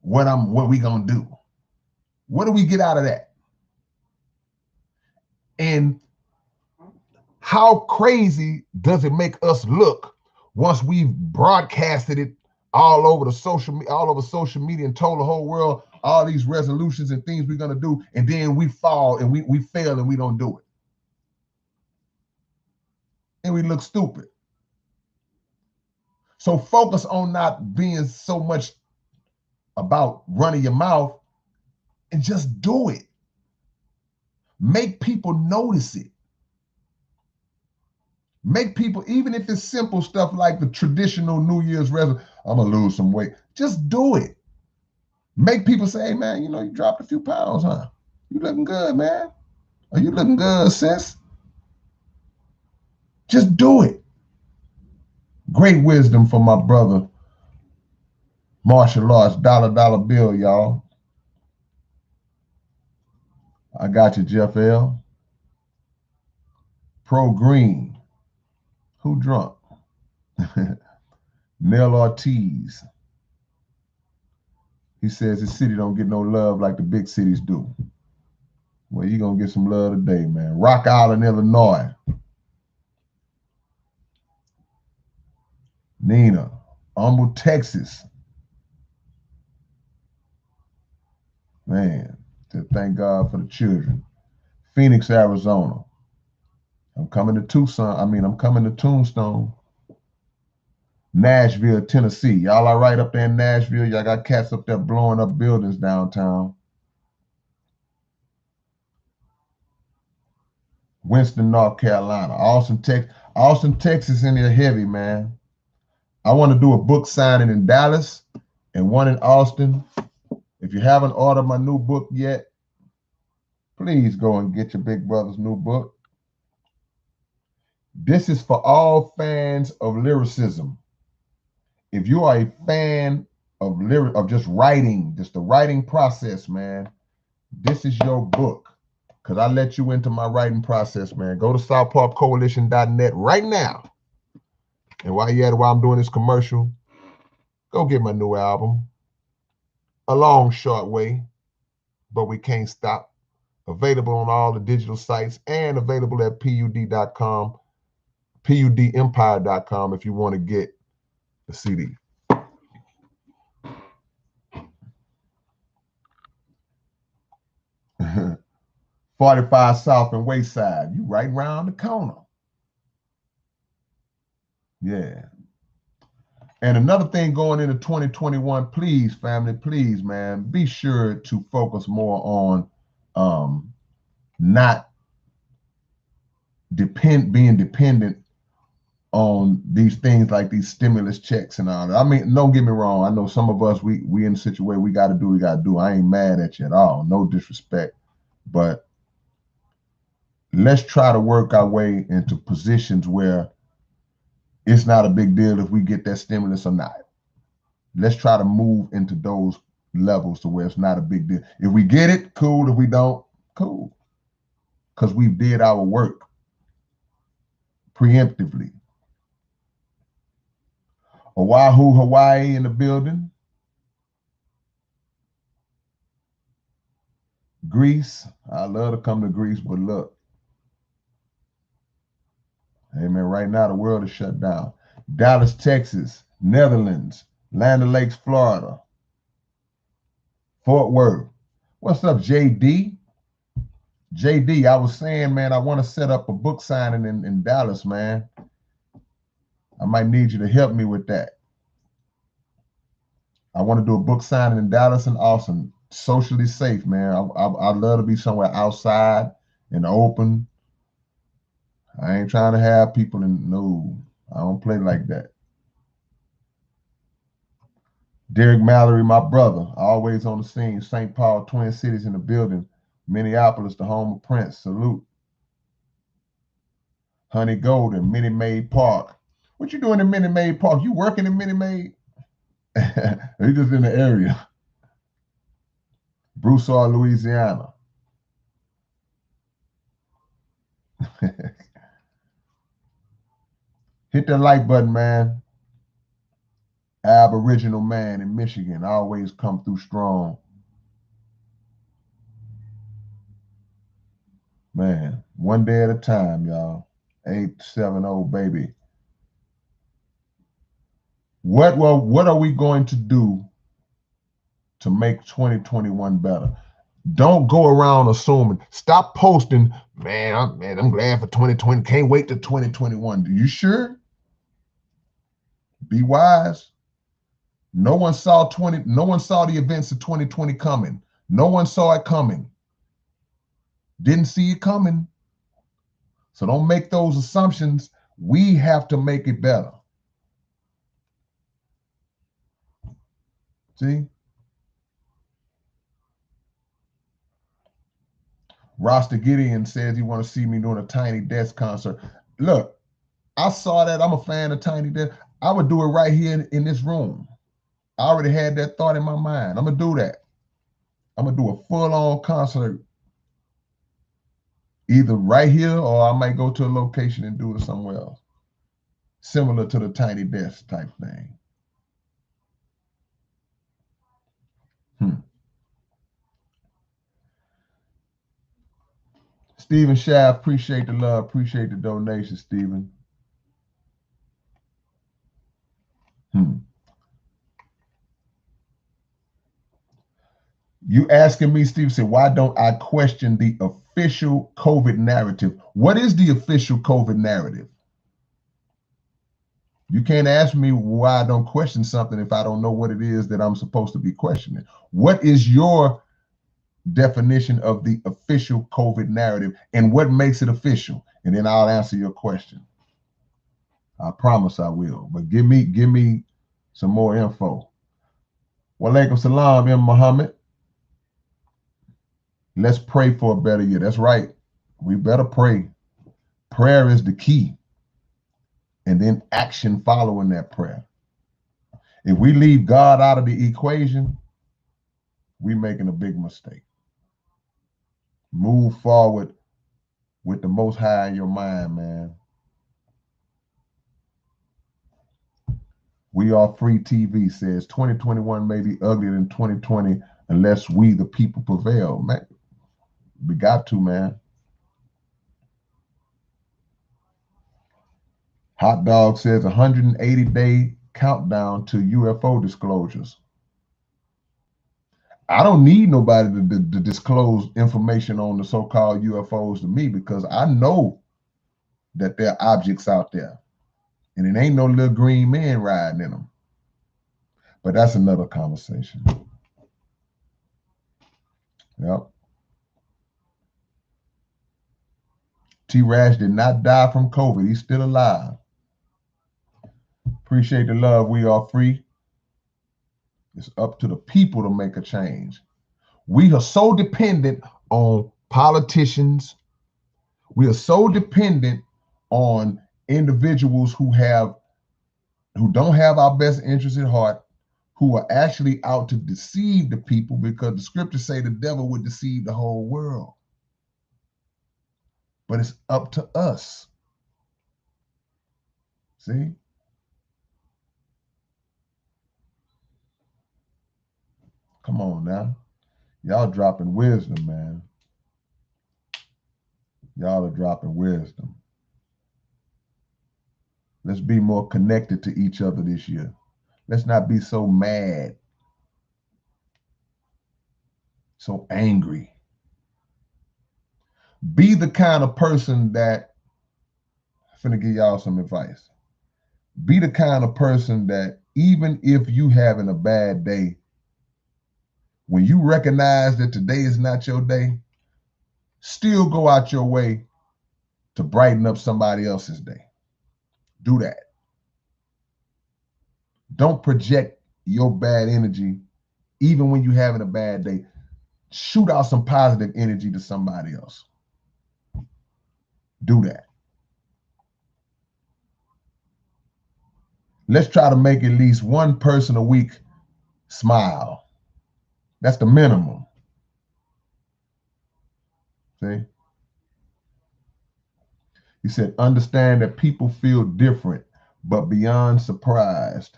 what we gonna do? What do we get out of that? And how crazy does it make us look once we've broadcasted it all over social media and told the whole world all these resolutions and things we're gonna do, and then we fall and we fail and we don't do it. And we look stupid. So focus on not being so much about running your mouth and just do it. Make people notice it. Make people, even if it's simple stuff like the traditional New Year's resolution, I'm gonna lose some weight. Just do it. Make people say, hey man, you dropped a few pounds, huh? You looking good, man. Are you looking good, sis? Just do it. Great wisdom from my brother, martial arts, dollar bill, y'all. I got you, Jeff L. Pro Green. Who drunk? Nell Ortiz. He says the city don't get no love like the big cities do. Well, you're going to get some love today, man. Rock Island, Illinois. Nina. Humble, Texas. Man, thank God for the children. Phoenix, Arizona. I'm coming to Tucson. I'm coming to Tombstone. Nashville, Tennessee. Y'all all right up there in Nashville? Y'all got cats up there blowing up buildings downtown. Winston, North Carolina. Austin, Texas in there heavy, man. I want to do a book signing in Dallas and one in Austin. If you haven't ordered my new book yet, please go and get your big brother's new book. This is for all fans of lyricism. If you are a fan of just writing, just the writing process, man, this is your book. Because I let you into my writing process, man. Go to southparkcoalition.net right now. And while I'm doing this commercial, go get my new album, A Long Short Way, But We Can't Stop. Available on all the digital sites and available at pud.com, pudempire.com if you want to get the CD. 45 South and Wayside. You right around the corner. Yeah. And another thing going into 2021, please, family, please, man, be sure to focus more on not being dependent on these things like these stimulus checks and all that. I mean, don't get me wrong. I know some of us, we in a situation we got to do. I ain't mad at you at all. No disrespect. But let's try to work our way into positions where it's not a big deal if we get that stimulus or not. Let's try to move into those levels to where it's not a big deal. If we get it, cool. If we don't, cool. Because we did our work preemptively. Oahu, Hawaii in the building. Greece. I love to come to Greece, but look. Hey man, right now the world is shut down. Dallas, Texas, Netherlands, Land O'Lakes, Florida, Fort Worth. What's up, JD? JD, I was saying, man, I want to set up a book signing in Dallas, man. I might need you to help me with that. I want to do a book signing in Dallas and Austin, socially safe, man. I'd love to be somewhere outside in the open. I ain't trying to have people no, I don't play like that. Derek Mallory, my brother, always on the scene. St. Paul, Twin Cities in the building. Minneapolis, the home of Prince. Salute. Honey Golden, Minute Maid Park. What you doing in Minute Maid Park? You working in Minute Maid? You just in the area. Broussard, Louisiana. Hit that like button, man. Aboriginal man in Michigan. Always come through strong. Man, one day at a time, y'all. 870, baby. What are we going to do to make 2021 better? Don't go around assuming. Stop posting, man, I'm glad for 2020. Can't wait to 2021. Are you sure? Be wise. No one saw the events of 2020 coming. No one saw it coming. Didn't see it coming. So don't make those assumptions. We have to make it better. See? Rasta Gideon says he want to see me doing a Tiny Desk concert. Look, I saw that. I'm a fan of Tiny Desk. I would do it right here in this room. I already had that thought in my mind. I'm going to do that. I'm going to do a full-on concert either right here or I might go to a location and do it somewhere else. Similar to the Tiny Desk type thing. Stephen Schaff, appreciate the love, appreciate the donation, Stephen. You asking me, Steve, said, why don't I question the official COVID narrative? What is the official COVID narrative? You can't ask me why I don't question something if I don't know what it is that I'm supposed to be questioning. What is your definition of the official COVID narrative and what makes it official? And then I'll answer your question. I promise I will. But give me some more info. Walaikum salam, M. Muhammad. Let's pray for a better year. That's right. We better pray. Prayer is the key. And then action following that prayer. If we leave God out of the equation, we're making a big mistake. Move forward with the Most High in your mind, man. We Are Free TV says 2021 may be uglier than 2020 unless we, the people, prevail. Man, we got to, man. Hot Dog says 180-day countdown to UFO disclosures. I don't need nobody to disclose information on the so-called UFOs to me, because I know that there are objects out there, and it ain't no little green men riding in them. But that's another conversation. Yep. T-Rash did not die from COVID. He's still alive. Appreciate the love. We are free. It's up to the people to make a change. We are so dependent on politicians. We are so dependent on individuals who don't have our best interests at heart, who are actually out to deceive the people, because the scriptures say the devil would deceive the whole world. But it's up to us. See? Come on now. Y'all dropping wisdom, man. Y'all are dropping wisdom. Let's be more connected to each other this year. Let's not be so mad, so angry. Be the kind of person that, I'm finna give y'all some advice. Be the kind of person that even if you having a bad day, when you recognize that today is not your day, still go out your way to brighten up somebody else's day. Do that. Don't project your bad energy even when you're having a bad day. Shoot out some positive energy to somebody else. Do that. Let's try to make at least one person a week smile. That's the minimum. See? He said, understand that people feel different, but beyond surprised.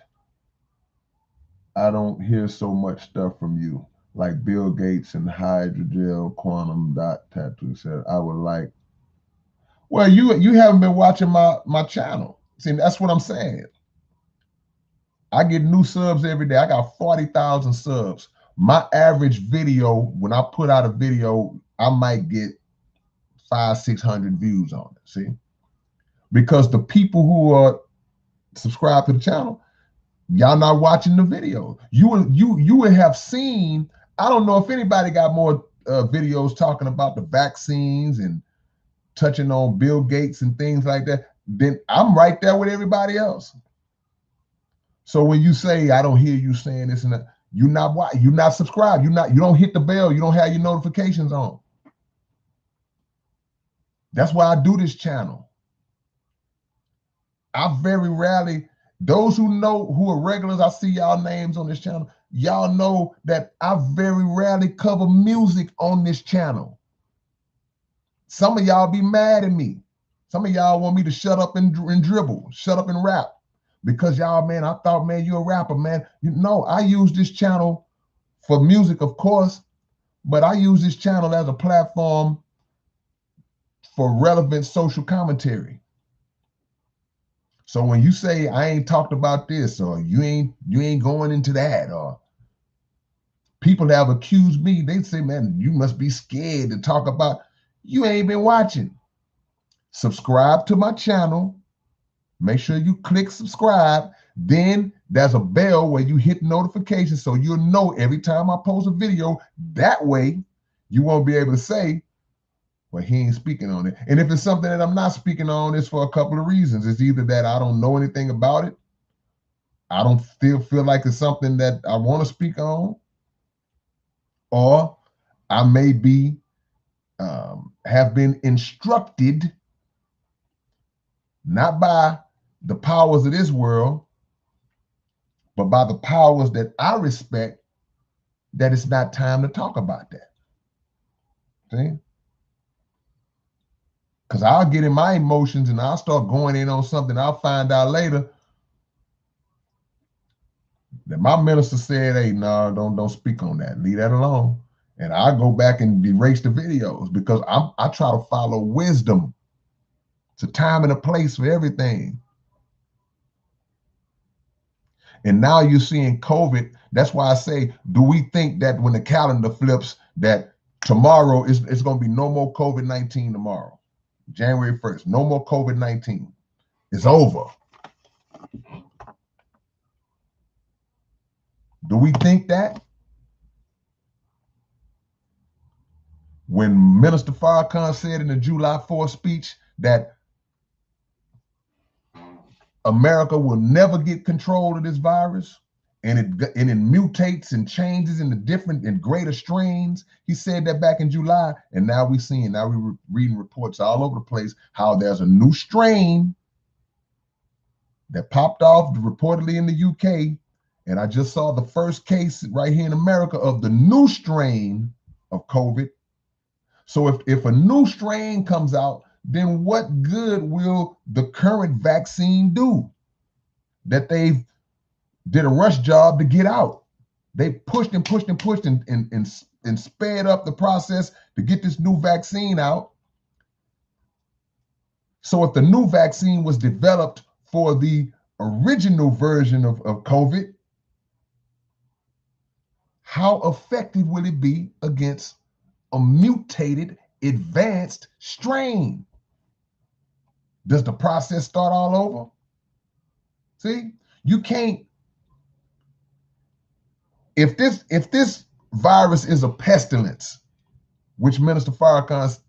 I don't hear so much stuff from you. Like Bill Gates and hydrogel quantum dot tattoo said, I would like. Well, you haven't been watching my channel. See, that's what I'm saying. I get new subs every day. I got 40,000 subs. My average video, when I put out a video, I might get 500-600 views on it. See, because the people who are subscribed to the channel, y'all not watching the video. You would have seen. I don't know if anybody got more videos talking about the vaccines and touching on Bill Gates and things like that. Then I'm right there with everybody else. So when you say I don't hear you saying this and that, you're not subscribed. You don't hit the bell. You don't have your notifications on. That's why I do this channel. I very rarely, those who are regulars, I see y'all names on this channel. Y'all know that I very rarely cover music on this channel. Some of y'all be mad at me. Some of y'all want me to shut up and dribble, shut up and rap. Because y'all, man, I thought, man, you're a rapper, man. I use this channel for music, of course, but I use this channel as a platform for relevant social commentary. So when you say I ain't talked about this, or you ain't going into that, or people have accused me, they say, man, you must be scared to talk about, you ain't been watching. Subscribe to my channel. Make sure you click subscribe. Then there's a bell where you hit notifications so you'll know every time I post a video. That way, you won't be able to say, well, he ain't speaking on it. And if it's something that I'm not speaking on, it's for a couple of reasons. It's either that I don't know anything about it, I don't feel like it's something that I want to speak on, or I may be have been instructed, not by the powers of this world, but by the powers that I respect, that it's not time to talk about that. See? Because I'll get in my emotions and I'll start going in on something. I'll find out later that my minister said, hey, no, don't speak on that. Leave that alone. And I go back and erase the videos, because I try to follow wisdom. It's a time and a place for everything. And now you're seeing COVID. That's why I say, do we think that when the calendar flips, that tomorrow it's going to be no more COVID-19 tomorrow, January 1st, no more COVID-19. It's over. Do we think that? When Minister Farrakhan said in the July 4th speech that America will never get control of this virus, and it mutates and changes into different and greater strains. He said that back in July, and now we're reading reports all over the place how there's a new strain that popped off reportedly in the UK, and I just saw the first case right here in America of the new strain of COVID. So if a new strain comes out, then what good will the current vaccine do that they've did a rush job to get out? They pushed and pushed and pushed and sped up the process to get this new vaccine out. So if the new vaccine was developed for the original version of COVID, how effective will it be against a mutated, advanced strain? Does the process start all over? See, you can't. If this virus is a pestilence, which Minister Farrakhan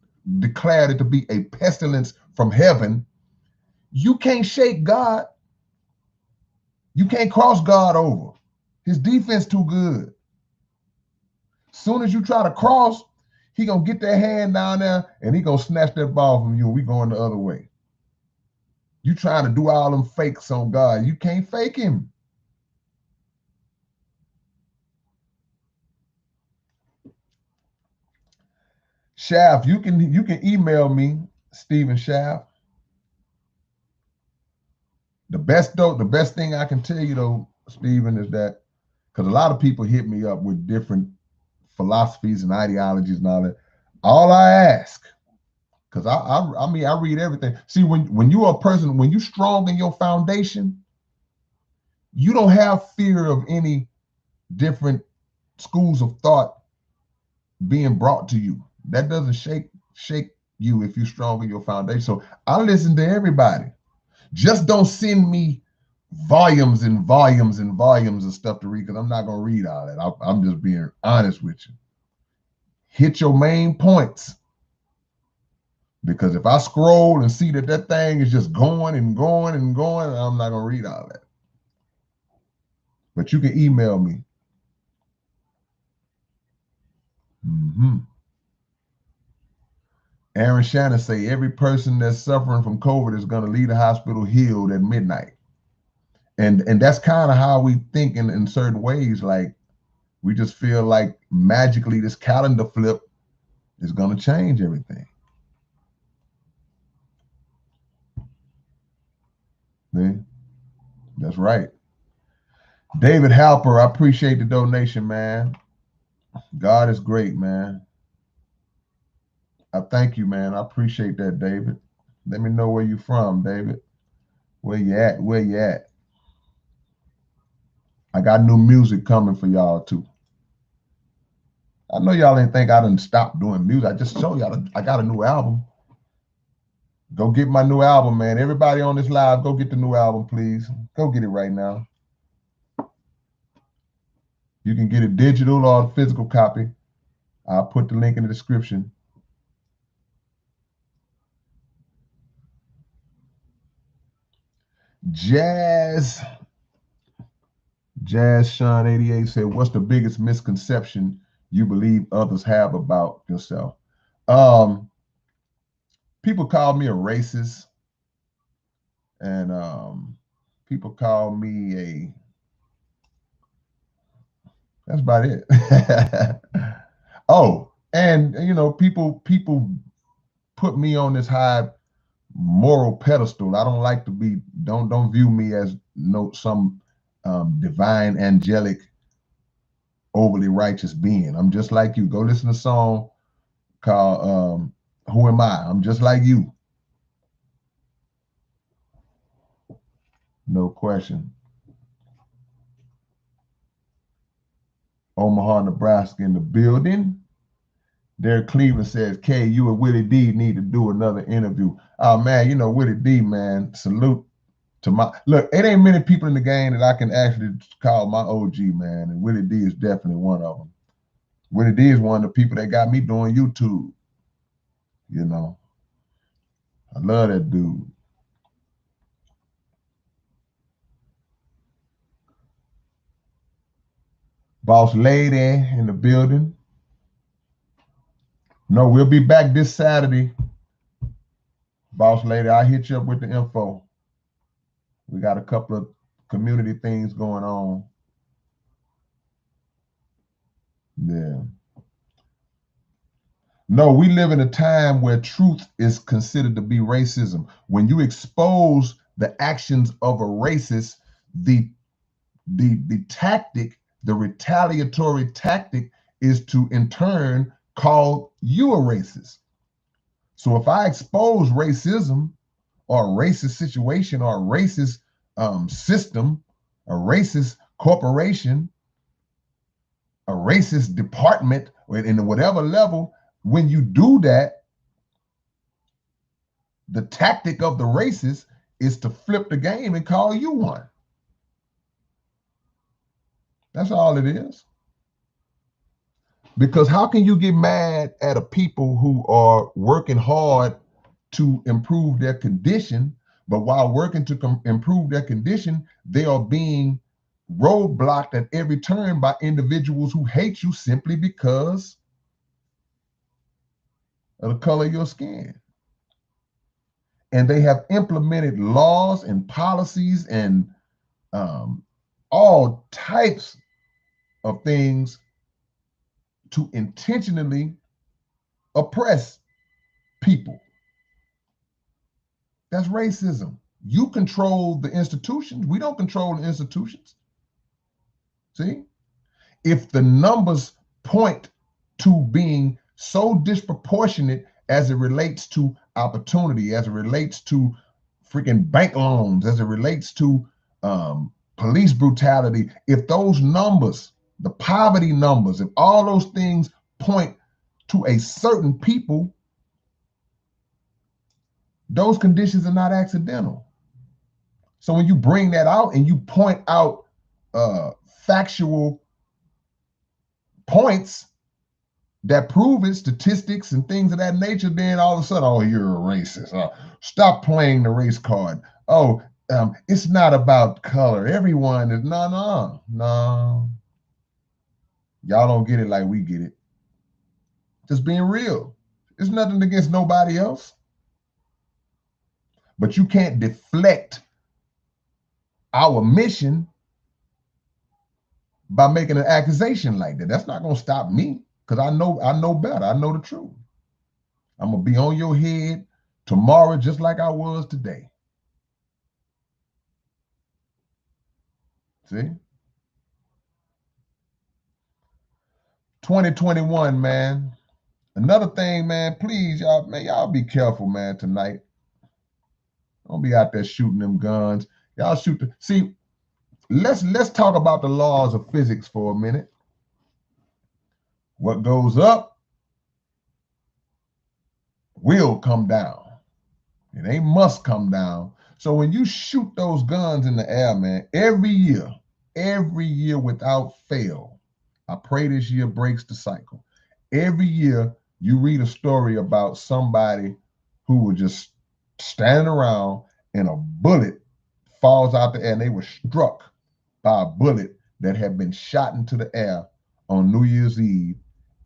declared it to be a pestilence from heaven, you can't shake God. You can't cross God over. His defense too good. Soon as you try to cross, he gonna get that hand down there and he gonna snatch that ball from you, and we going the other way. You trying to do all them fakes on God. You can't fake him. Shaft, you can email me, Stephen Shaft. The best thing I can tell you though, Stephen, is that because a lot of people hit me up with different philosophies and ideologies and all that. All I ask, because I mean I read everything. See, when you're a person, when you're strong in your foundation, you don't have fear of any different schools of thought being brought to you. That doesn't shake you if you're strong in your foundation. So I listen to everybody. Just don't send me volumes and volumes and volumes of stuff to read, because I'm not going to read all that. I'm just being honest with you. Hit your main points. Because if I scroll and see that thing is just going and going and going, I'm not going to read all that. But you can email me. Aaron Shannon say every person that's suffering from COVID is going to leave the hospital healed at midnight. And that's kind of how we think in certain ways. Like, we just feel like magically this calendar flip is going to change everything. See? That's right. David Halper, I appreciate the donation, man. God is great, man. I thank you, man. I appreciate that, David. Let me know where you from, David. Where you at? Where you at? I got new music coming for y'all too. I know y'all didn't think I done stopped doing music. I just showed y'all I got a new album. Go get my new album, man. Everybody on this live, go get the new album, please. Go get it right now. You can get it digital or a physical copy. I'll put the link in the description. Jazz Sean 88 said, what's the biggest misconception you believe others have about yourself? People call me a racist, and people call me that's about it. Oh, and you know, people put me on this high moral pedestal. I don't like to be, don't view me as some divine, angelic, overly righteous being. I'm just like you. Go listen to a song called Who Am I? I'm just like you. No question. Omaha, Nebraska in the building. Derek Cleveland says, K, you and Willie D need to do another interview. Oh, man, you know, Willie D, man, salute to my, look, it ain't many people in the game that I can actually call my OG, man, and Willie D is definitely one of them. Willie D is one of the people that got me doing YouTube, you know. I love that dude. Boss Lady in the building. No, we'll be back this Saturday. Boss Lady, I'll hit you up with the info. We got a couple of community things going on. Yeah. No, we live in a time where truth is considered to be racism. When you expose the actions of a racist, the tactic, the retaliatory tactic is to in turn call you a racist. So if I expose racism or a racist situation or a racist system, a racist corporation, a racist department, in whatever level, when you do that, the tactic of the racist is to flip the game and call you one. That's all it is. Because how can you get mad at a people who are working hard to improve their condition, but while working to improve their condition, they are being roadblocked at every turn by individuals who hate you simply because of the color of your skin. And they have implemented laws and policies and all types of things to intentionally oppress people. That's racism. You control the institutions. We don't control the institutions. See? If the numbers point to being so disproportionate as it relates to opportunity, as it relates to freaking bank loans, as it relates to police brutality, if those numbers, the poverty numbers, if all those things point to a certain people, those conditions are not accidental. So when you bring that out and you point out factual points that prove it, statistics and things of that nature, then all of a sudden, oh, you're a racist. Stop playing the race card. Oh, it's not about color. Everyone is, no. Y'all don't get it like we get it. Just being real. It's nothing against nobody else. But you can't deflect our mission by making an accusation like that. That's not going to stop me because I know better. I know the truth. I'm going to be on your head tomorrow just like I was today. See? 2021, man. Another thing, man, please, y'all be careful, man, tonight. Don't be out there shooting them guns. Y'all shoot see, let's talk about the laws of physics for a minute. What goes up will come down. It ain't must come down. So when you shoot those guns in the air, man, every year without fail, I pray this year breaks the cycle. Every year you read a story about somebody who was just standing around and a bullet falls out the air and they were struck by a bullet that had been shot into the air on New Year's Eve,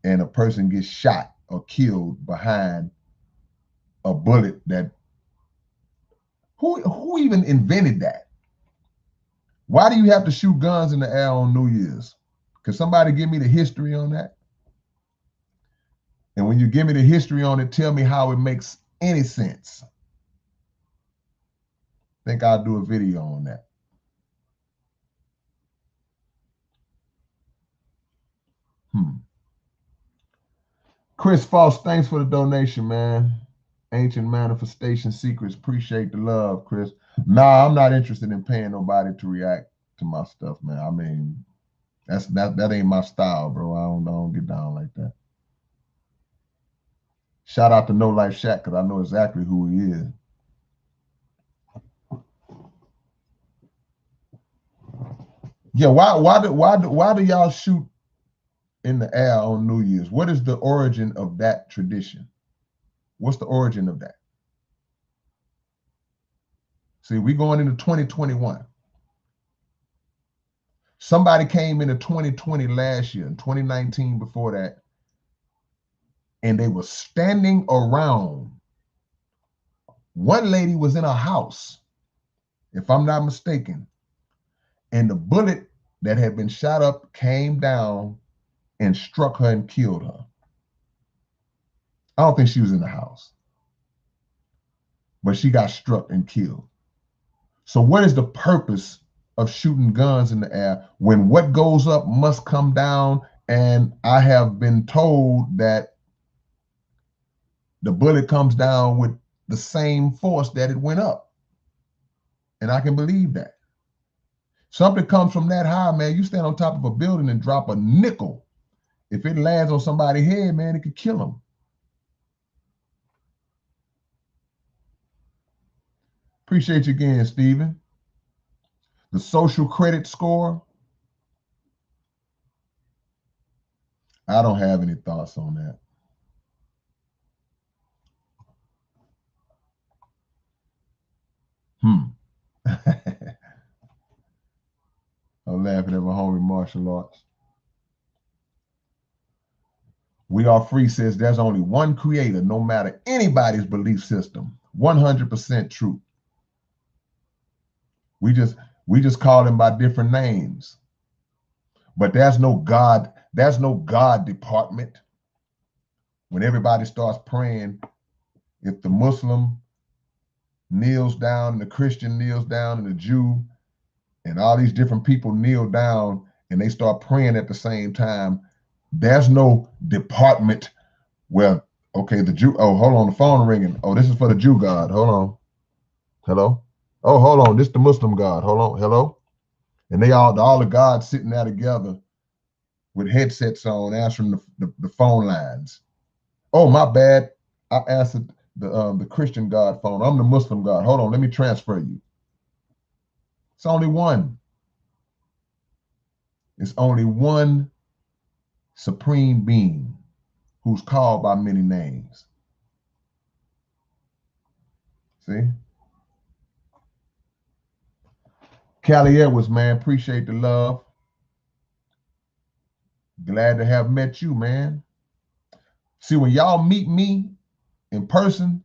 and a person gets shot or killed behind a bullet that who even invented that? Why do you have to shoot guns in the air on New Year's? Can somebody give me the history on that? And when you give me the history on it, tell me how it makes any sense. I think I'll do a video on that. Chris Foss, thanks for the donation, man. Ancient Manifestation Secrets. Appreciate the love, Chris. Nah, I'm not interested in paying nobody to react to my stuff, man. I mean, That ain't my style, bro. I don't get down like that. Shout out to No Life Shack because I know exactly who he is. Yeah, why do y'all shoot in the air on New Year's? What is the origin of that tradition? What's the origin of that? See, we going into 2021. Somebody came into 2020 last year, and 2019 before that, and they were standing around. One lady was in a house, if I'm not mistaken, and the bullet that had been shot up came down and struck her and killed her. I don't think she was in the house, but she got struck and killed. So what is the purpose of shooting guns in the air when what goes up must come down? And I have been told that the bullet comes down with the same force that it went up. And I can believe that. Something comes from that high, man. You stand on top of a building and drop a nickel. If it lands on somebody's head, man, it could kill them. Appreciate you again, Stephen. The social credit score, I don't have any thoughts on that. I'm laughing at my homie martial arts. We Are Free says there's only one creator, no matter anybody's belief system. 100% true. We just call him by different names. But there's no God department. When everybody starts praying, if the Muslim kneels down, and the Christian kneels down, and the Jew, and all these different people kneel down and they start praying at the same time, there's no department where, okay, the Jew, oh, hold on, the phone ringing. Oh, this is for the Jew God. Hold on. Hello? Oh, hold on. This is the Muslim God. Hold on. Hello? And all the gods sitting there together with headsets on, answering the phone lines. Oh, my bad. I answered the Christian God phone. I'm the Muslim God. Hold on. Let me transfer you. It's only one. It's only one supreme being who's called by many names. See? Callie Edwards, man, appreciate the love. Glad to have met you, man. See, when y'all meet me in person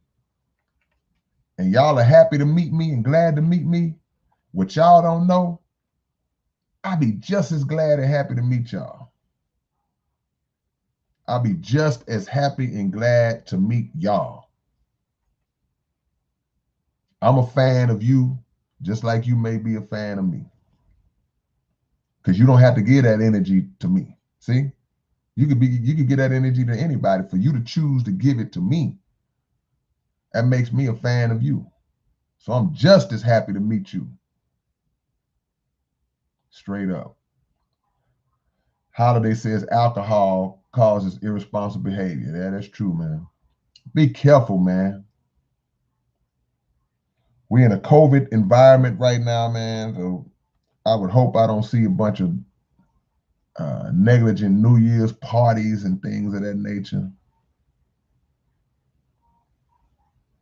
and y'all are happy to meet me and glad to meet me, what y'all don't know, I'll be just as glad and happy to meet y'all. I'll be just as happy and glad to meet y'all. I'm a fan of you, just like you may be a fan of me. Because you don't have to give that energy to me. See? You could give that energy to anybody. For you to choose to give it to me, that makes me a fan of you. So I'm just as happy to meet you. Straight up. Holiday says alcohol causes irresponsible behavior. Yeah, that's true, man. Be careful, man. We're in a COVID environment right now, man. So I would hope I don't see a bunch of negligent New Year's parties and things of that nature.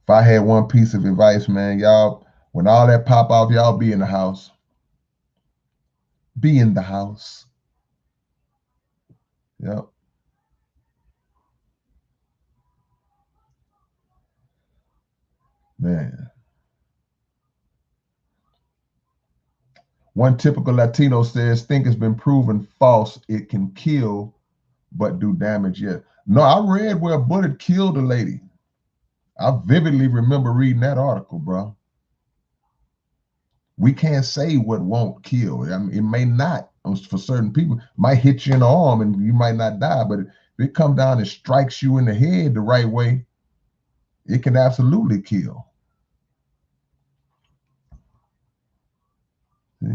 If I had one piece of advice, man, y'all, when all that pop off, y'all be in the house. Be in the house. Yep. Man. One typical Latino says, think it's been proven false. It can kill, but do damage yet. No, I read where a bullet killed a lady. I vividly remember reading that article, bro. We can't say what won't kill. I mean, it may not for certain people. It might hit you in the arm and you might not die, but if it comes down and strikes you in the head the right way, it can absolutely kill. See?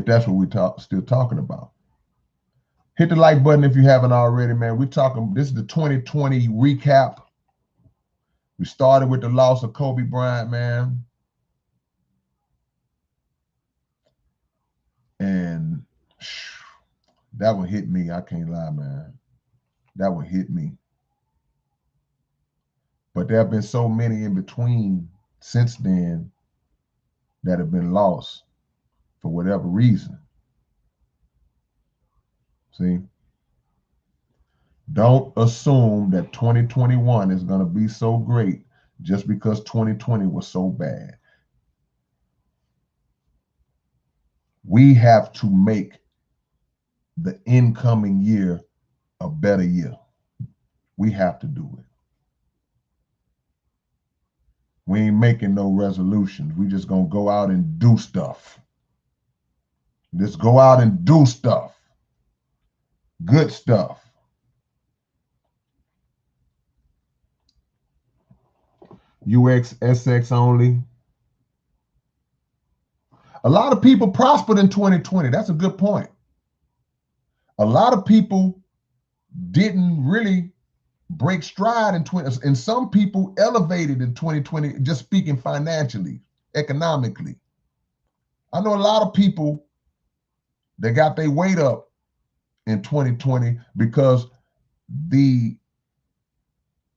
if that's what we're still talking about. Hit the like button if you haven't already, man. This is the 2020 recap. We started with the loss of Kobe Bryant, man. And that one hit me. I can't lie, man. That one hit me. But there have been so many in between since then that have been lost for whatever reason. See? Don't assume that 2021 is going to be so great just because 2020 was so bad. We have to make the incoming year a better year. We have to do it. We ain't making no resolutions. We just gonna go out and do stuff. Just go out and do stuff. Good stuff. UXSX only. A lot of people prospered in 2020. That's a good point. A lot of people didn't really break stride in 20, and some people elevated in 2020, just speaking financially, economically. I know a lot of people that got their weight up in 2020 because the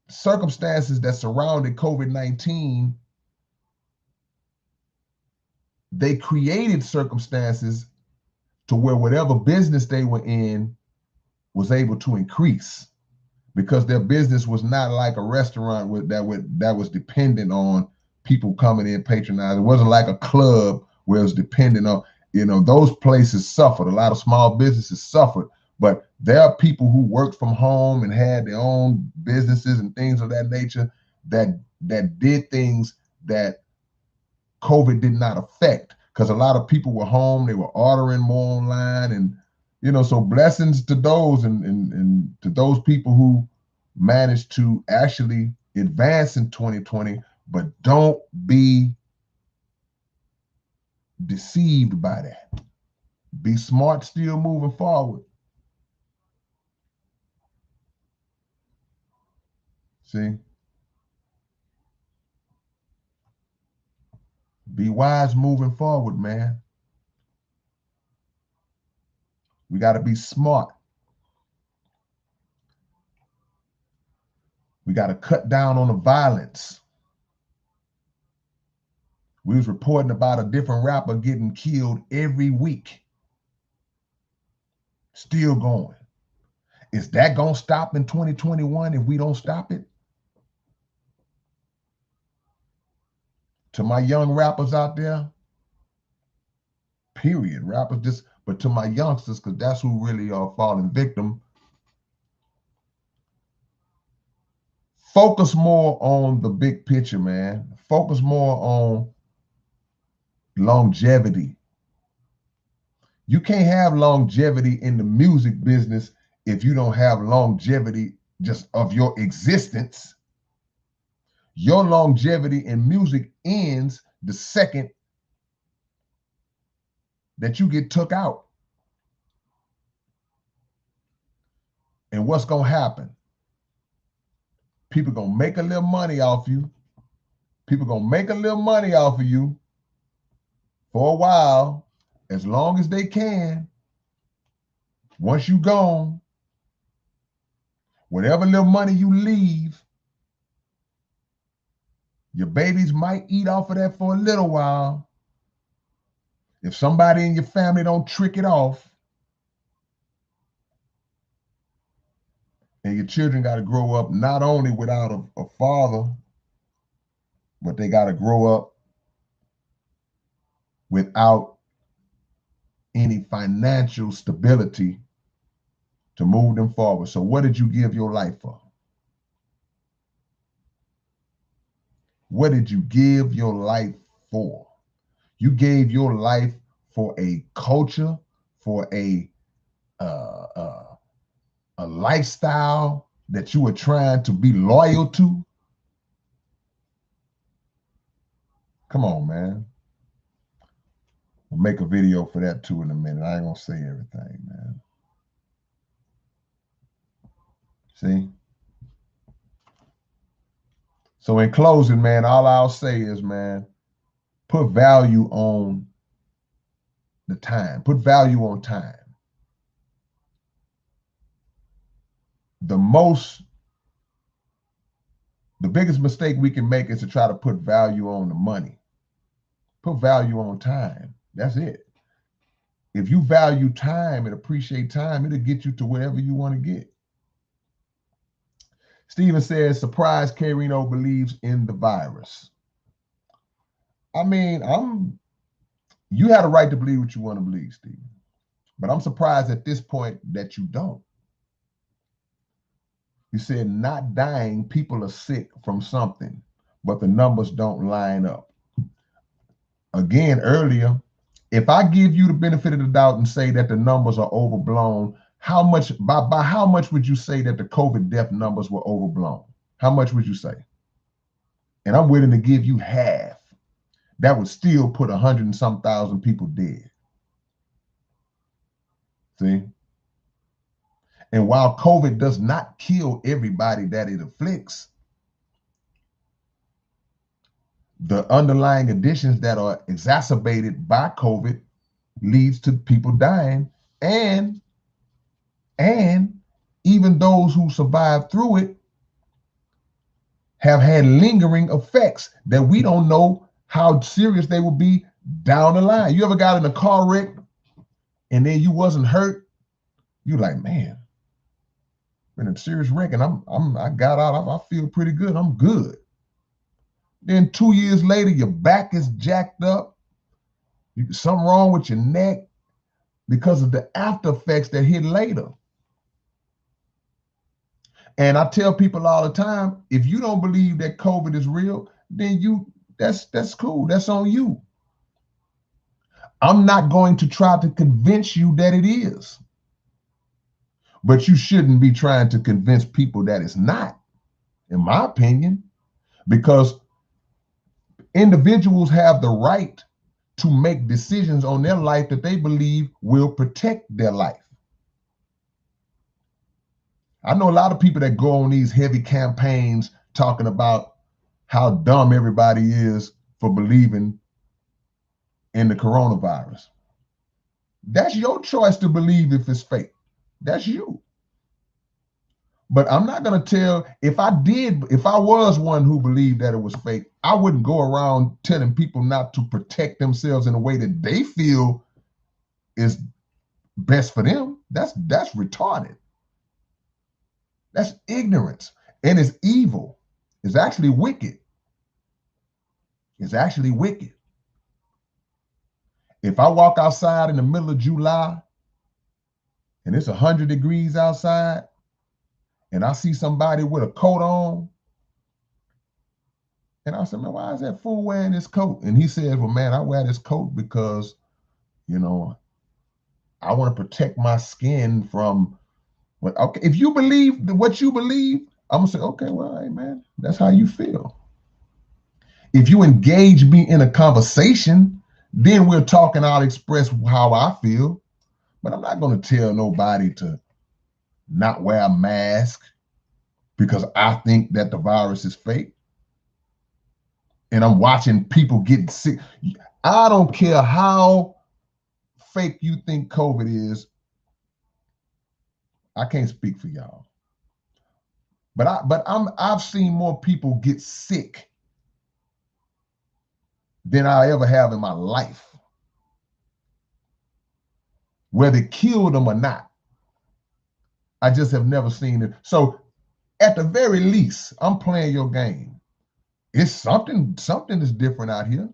circumstances that surrounded COVID-19, they created circumstances to where whatever business they were in was able to increase, because their business was not like a restaurant that was dependent on people coming in patronizing. It wasn't like a club where it was dependent on, those places suffered. A lot of small businesses suffered, but there are people who worked from home and had their own businesses and things of that nature that did things that COVID did not affect, because a lot of people were home, they were ordering more online, and so blessings to those and to those people who managed to actually advance in 2020, but don't be deceived by that. Be smart still moving forward. See? Be wise moving forward, man. We got to be smart. We got to cut down on the violence. We was reporting about a different rapper getting killed every week. Still going. Is that going to stop in 2021 if we don't stop it? To my young rappers out there, period, rappers, but to my youngsters, because that's who really are falling victim, focus more on the big picture, man. Focus more on longevity. You can't have longevity in the music business if you don't have longevity just of your existence. Your longevity in music ends the second that you get took out. And what's going to happen? People going to make a little money off you. People going to make a little money off of you for a while, as long as they can. Once you gone, whatever little money you leave, your babies might eat off of that for a little while. If somebody in your family don't trick it off, and your children got to grow up not only without a father, but they got to grow up without any financial stability to move them forward. So what did you give your life for? What did you give your life for? You gave your life for a culture, for a lifestyle that you were trying to be loyal to. Come on, man. We'll make a video for that too in a minute. I ain't gonna say everything, man. See? So in closing, man, all I'll say is, man, put value on the time. Put value on time. The biggest mistake we can make is to try to put value on the money. Put value on time. That's it. If you value time and appreciate time, it'll get you to wherever you want to get. Steven says, surprised K-Rino believes in the virus. I mean, you had a right to believe what you want to believe, Steven. But I'm surprised at this point that you don't. You said not dying, people are sick from something, but the numbers don't line up. Again, earlier, if I give you the benefit of the doubt and say that the numbers are overblown, how much, by how much would you say that the COVID death numbers were overblown? How much would you say? And I'm willing to give you half. That would still put 100 and some thousand people dead. See? And while COVID does not kill everybody that it afflicts, the underlying additions that are exacerbated by COVID leads to people dying, and even those who survive through it have had lingering effects that we don't know how serious they will be down the line. You ever got in a car wreck and then you wasn't hurt? You're like, man, been in a serious wreck and I got out, I feel pretty good, I'm good. Then 2 years later, your back is jacked up, something wrong with your neck because of the after effects that hit later. And I tell people all the time, if you don't believe that COVID is real, then that's cool. That's on you. I'm not going to try to convince you that it is. But you shouldn't be trying to convince people that it's not, in my opinion, because individuals have the right to make decisions on their life that they believe will protect their life. I know a lot of people that go on these heavy campaigns talking about how dumb everybody is for believing in the coronavirus. That's your choice to believe if it's fake. That's you. But I'm not going to tell, if I was one who believed that it was fake, I wouldn't go around telling people not to protect themselves in a way that they feel is best for them. That's retarded. That's ignorance. And it's evil. It's actually wicked. It's actually wicked. If I walk outside in the middle of July and it's 100 degrees outside and I see somebody with a coat on, and I said, man, why is that fool wearing this coat? And he says, well, man, I wear this coat because, you know, I want to protect my skin from, well, okay, if you believe what you believe, I'm gonna say, okay, well, hey, man, that's how you feel. If you engage me in a conversation, then we're talking, I'll express how I feel, but I'm not going to tell nobody to not wear a mask because I think that the virus is fake. And I'm watching people get sick. I don't care how fake you think COVID is. I can't speak for y'all. But I've seen more people get sick than I ever have in my life, whether it killed them or not. I just have never seen it. So at the very least, I'm playing your game. It's something is different out here.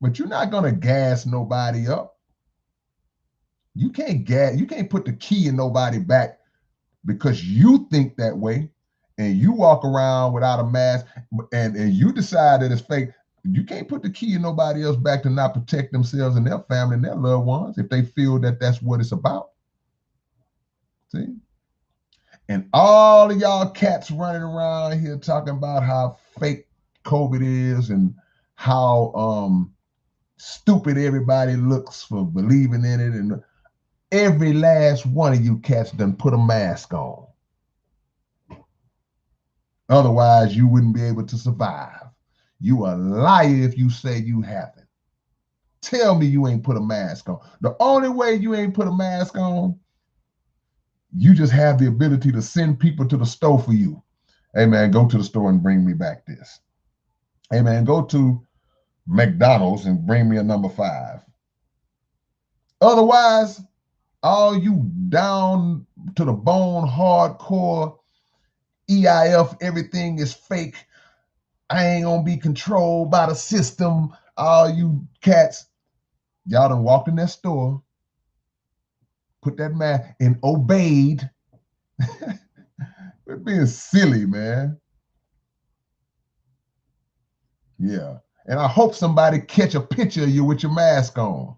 But you're not gonna gas nobody up. You can't put the key in nobody back because you think that way and you walk around without a mask and you decide that it's fake. You can't put the key in nobody else back to not protect themselves and their family and their loved ones if they feel that that's what it's about. See? And all of y'all cats running around here talking about how fake COVID is and how stupid everybody looks for believing in it, and every last one of you cats done put a mask on. Otherwise, you wouldn't be able to survive. You a liar if you say you haven't. Tell me you ain't put a mask on. The only way you ain't put a mask on, you just have the ability to send people to the store for you. Hey man, go to the store and bring me back this. Hey man, go to McDonald's and bring me a number 5. Otherwise, all you down to the bone, hardcore, EIF, everything is fake. I ain't gonna be controlled by the system. All you cats, y'all done walked in that store, put that mask, and obeyed. We're being silly, man. Yeah. And I hope somebody catch a picture of you with your mask on.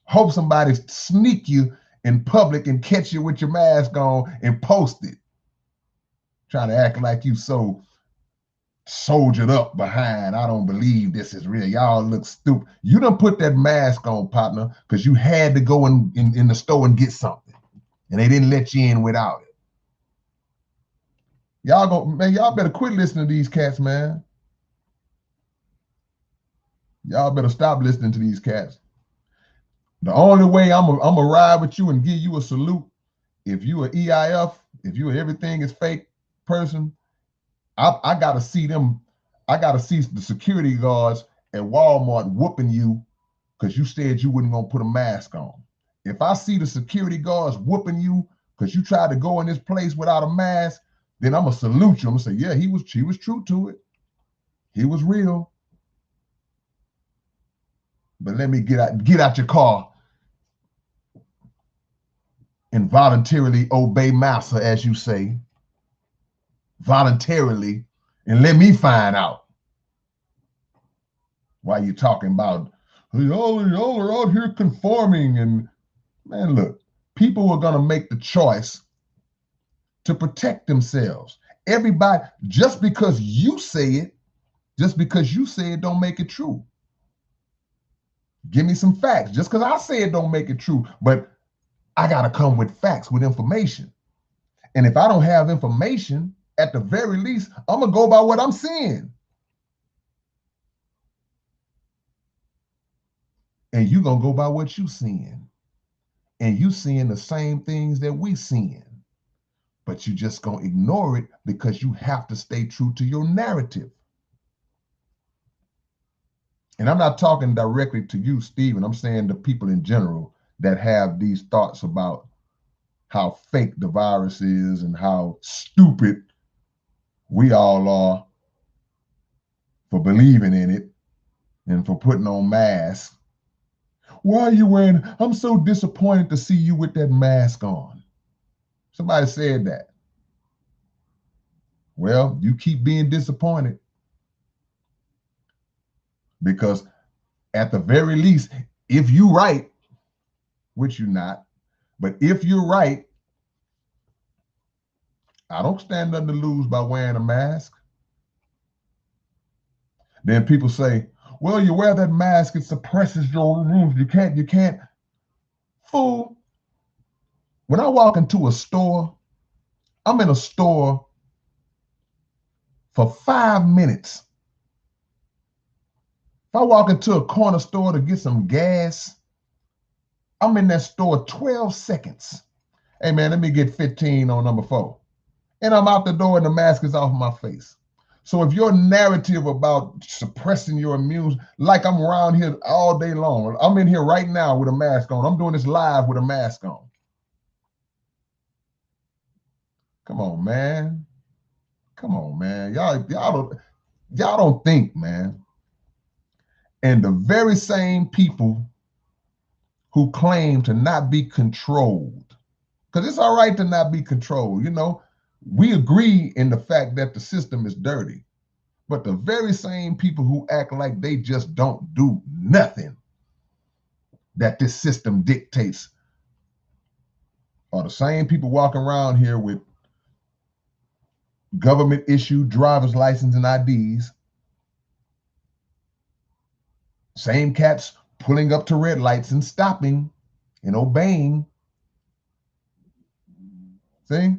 Hope somebody sneak you in public and catch you with your mask on and post it. Trying to act like you so soldiered up behind. I don't believe this is real. Y'all look stupid. You done put that mask on, partner, because you had to go in the store and get something. And they didn't let you in without it. Y'all better quit listening to these cats, man. Y'all better stop listening to these cats. The only way I'm gonna ride with you and give you a salute, if you are EIF, if you are everything is fake person, I gotta see them. I gotta see the security guards at Walmart whooping you because you said you wasn't gonna put a mask on. If I see the security guards whooping you because you tried to go in this place without a mask, then I'm gonna salute you. I'm gonna say, yeah, he was true to it. He was real. But let me get out your car and voluntarily obey massa, as you say, voluntarily, and let me find out why you talking about y'all are out here conforming. And man, look, people are gonna make the choice to protect themselves. Everybody, just because you say it don't make it true. Give me some facts. Just because I say it don't make it true, but I gotta come with facts, with information. And if I don't have information, at the very least, I'm gonna go by what I'm seeing. And you gonna go by what you seeing. And you seeing the same things that we seeing. But you just gonna ignore it because you have to stay true to your narrative. And I'm not talking directly to you, Stephen. I'm saying the people in general that have these thoughts about how fake the virus is and how stupid we all are for believing in it and for putting on masks. Why are you wearing? I'm so disappointed to see you with that mask on. Somebody said that. Well, you keep being disappointed because at the very least, if you right, which you're not, but if you're right, I don't stand nothing to lose by wearing a mask. Then people say, well, you wear that mask, it suppresses your rooms. You can't. Fool. When I walk into a store, I'm in a store for 5 minutes. If I walk into a corner store to get some gas, I'm in that store 12 seconds. Hey man, let me get 15 on number 4. And I'm out the door and the mask is off my face. So if your narrative about suppressing your immune, like I'm around here all day long, I'm in here right now with a mask on. I'm doing this live with a mask on. Come on, man. Come on, man. Y'all don't think, man. And the very same people who claim to not be controlled, because it's all right to not be controlled. You know, we agree in the fact that the system is dirty. But the very same people who act like they just don't do nothing that this system dictates are the same people walking around here with government issued driver's license and IDs, Same cats pulling up to red lights and stopping and obeying. See?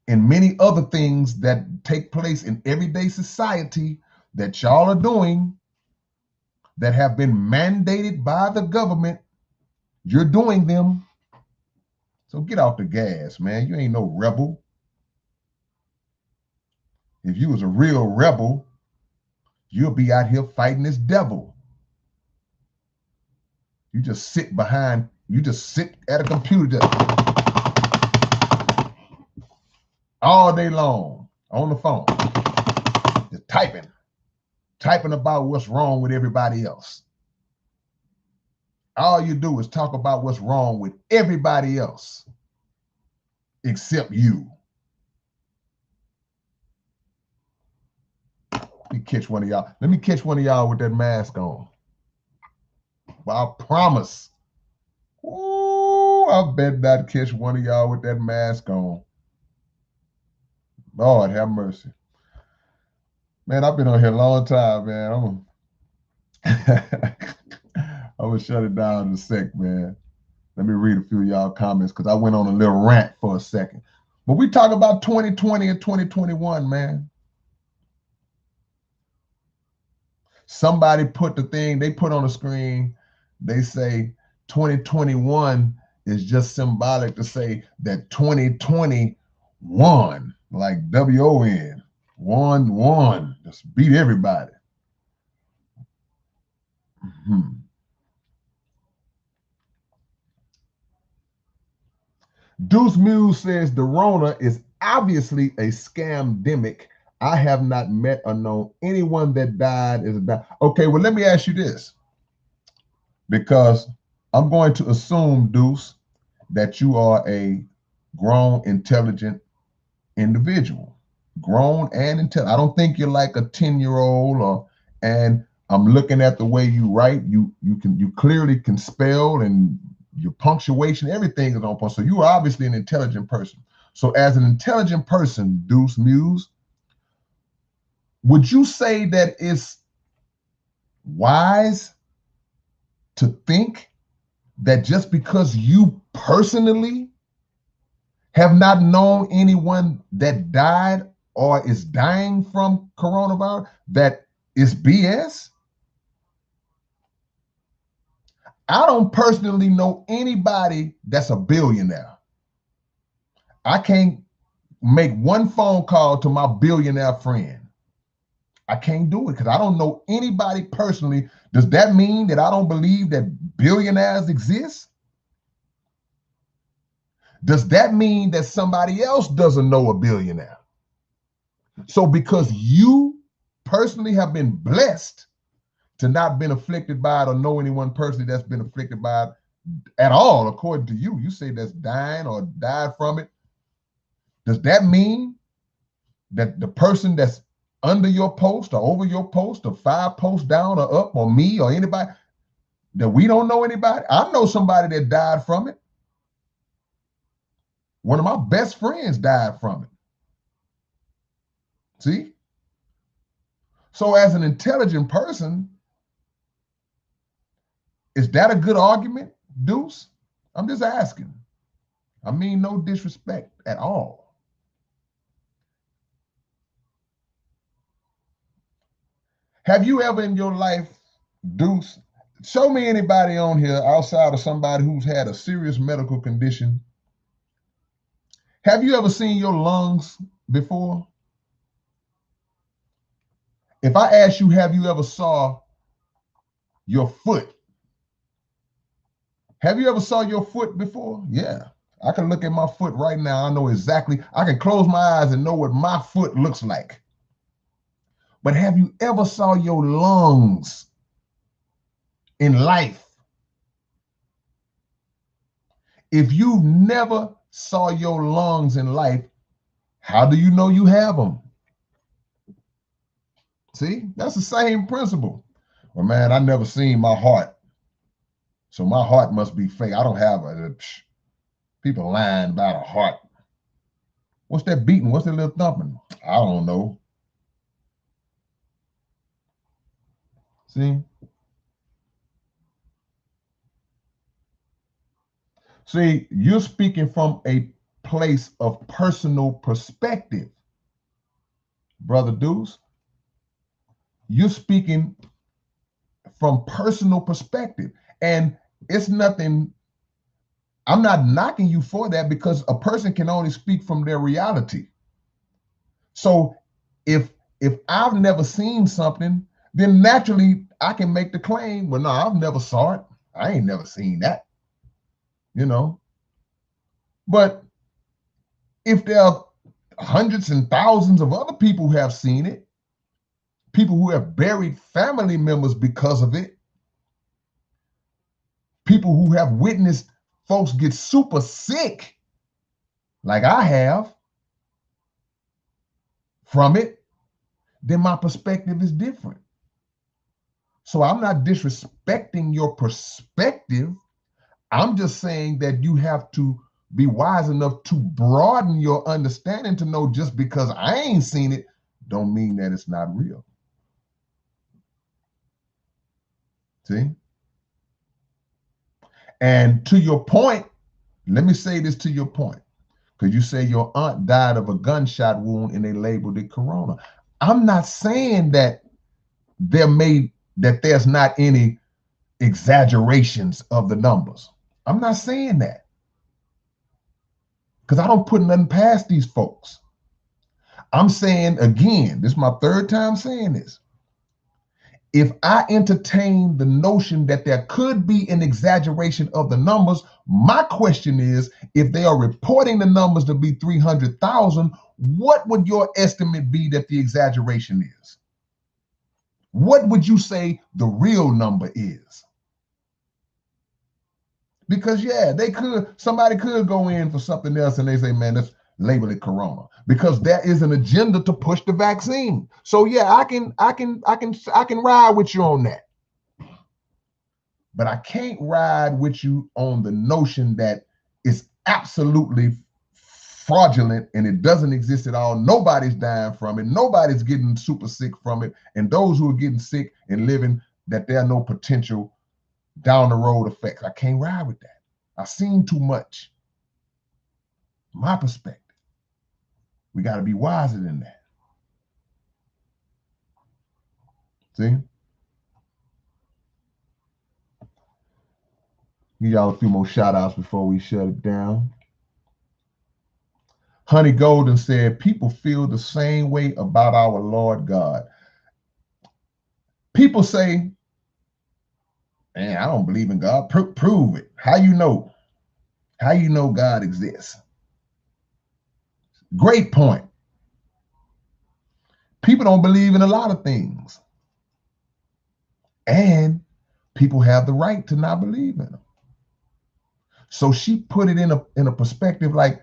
And many other things that take place in everyday society that y'all are doing that have been mandated by the government. You're doing them. So get off the gas, man. You ain't no rebel. If you was a real rebel, you'll be out here fighting this devil. You just sit at a computer all day long on the phone, just typing about what's wrong with everybody else. All you do is talk about what's wrong with everybody else except you. Let me catch one of y'all with that mask on. Well, I promise. Ooh, I bet not catch one of y'all with that mask on. Lord have mercy. Man, I've been on here a long time, man. I'm gonna shut it down in a sec, man. Let me read a few of y'all comments because I went on a little rant for a second. But we talk about 2020 and 2021, man. Somebody put the thing, they put on the screen, they say 2021 is just symbolic to say that 2020 won, like W-O-N, won, just beat everybody. Deuce Muse says the Rona is obviously a scamdemic. I have not met or known anyone that died. Okay, well, let me ask you this, because I'm going to assume, Deuce, that you are a grown, intelligent individual. Grown and intelligent. I don't think you're like a 10-year-old and I'm looking at the way you write. You clearly can spell, and your punctuation, everything is on point. So you are obviously an intelligent person. So as an intelligent person, Deuce Muse, would you say that it's wise to think that just because you personally have not known anyone that died or is dying from coronavirus, that is BS? I don't personally know anybody that's a billionaire. I can't make one phone call to my billionaire friend. I can't do it because I don't know anybody personally. Does that mean that I don't believe that billionaires exist? Does that mean that somebody else doesn't know a billionaire? So because you personally have been blessed to not been afflicted by it or know anyone personally that's been afflicted by it at all, according to you, you say that's dying or died from it. Does that mean that the person that's under your post or over your post or 5 posts down or up or me or anybody, that we don't know anybody? I know somebody that died from it. One of my best friends died from it. See? So as an intelligent person, is that a good argument, Deuce? I'm just asking. I mean, no disrespect at all. Have you ever in your life, Deuce, show me anybody on here outside of somebody who's had a serious medical condition. Have you ever seen your lungs before? If I ask you, have you ever saw your foot? Have you ever saw your foot before? Yeah. I can look at my foot right now. I know exactly. I can close my eyes and know what my foot looks like. But have you ever saw your lungs in life? If you never saw your lungs in life, how do you know you have them? See, that's the same principle. Well, man, I never seen my heart, so my heart must be fake. I don't have people lying about a heart. What's that beating? What's that little thumping? I don't know. See? See, you're speaking from a place of personal perspective, Brother Deuce. You're speaking from personal perspective. And it's nothing, I'm not knocking you for that, because a person can only speak from their reality. So if I've never seen something, then naturally I can make the claim, well, no, I've never saw it. I ain't never seen that, you know. But if there are hundreds and thousands of other people who have seen it, people who have buried family members because of it, people who have witnessed folks get super sick, like I have, from it, then my perspective is different. So I'm not disrespecting your perspective. I'm just saying that you have to be wise enough to broaden your understanding to know just because I ain't seen it don't mean that it's not real. See? And to your point, let me say this to your point, because you say your aunt died of a gunshot wound and they labeled it corona. I'm not saying that there's not any exaggerations of the numbers. I'm not saying that, because I don't put nothing past these folks. I'm saying, again, this is my third time saying this. If I entertain the notion that there could be an exaggeration of the numbers, my question is, if they are reporting the numbers to be 300,000, what would your estimate be that the exaggeration is? What would you say the real number is? Because yeah, somebody could go in for something else and they say, man, let's label it corona, because there is an agenda to push the vaccine. So yeah, I can ride with you on that. But I can't ride with you on the notion that it's absolutely fraudulent and it doesn't exist at all. Nobody's dying from it. Nobody's getting super sick from it. And those who are getting sick and living, that there are no potential down the road effects. I can't ride with that. I've seen too much. My perspective. We got to be wiser than that. See? Give y'all a few more shout outs before we shut it down. Honey Golden said, people feel the same way about our Lord God. People say, man, I don't believe in God. Prove it. How you know? How you know God exists? Great point. People don't believe in a lot of things. And people have the right to not believe in them. So she put it in a perspective like,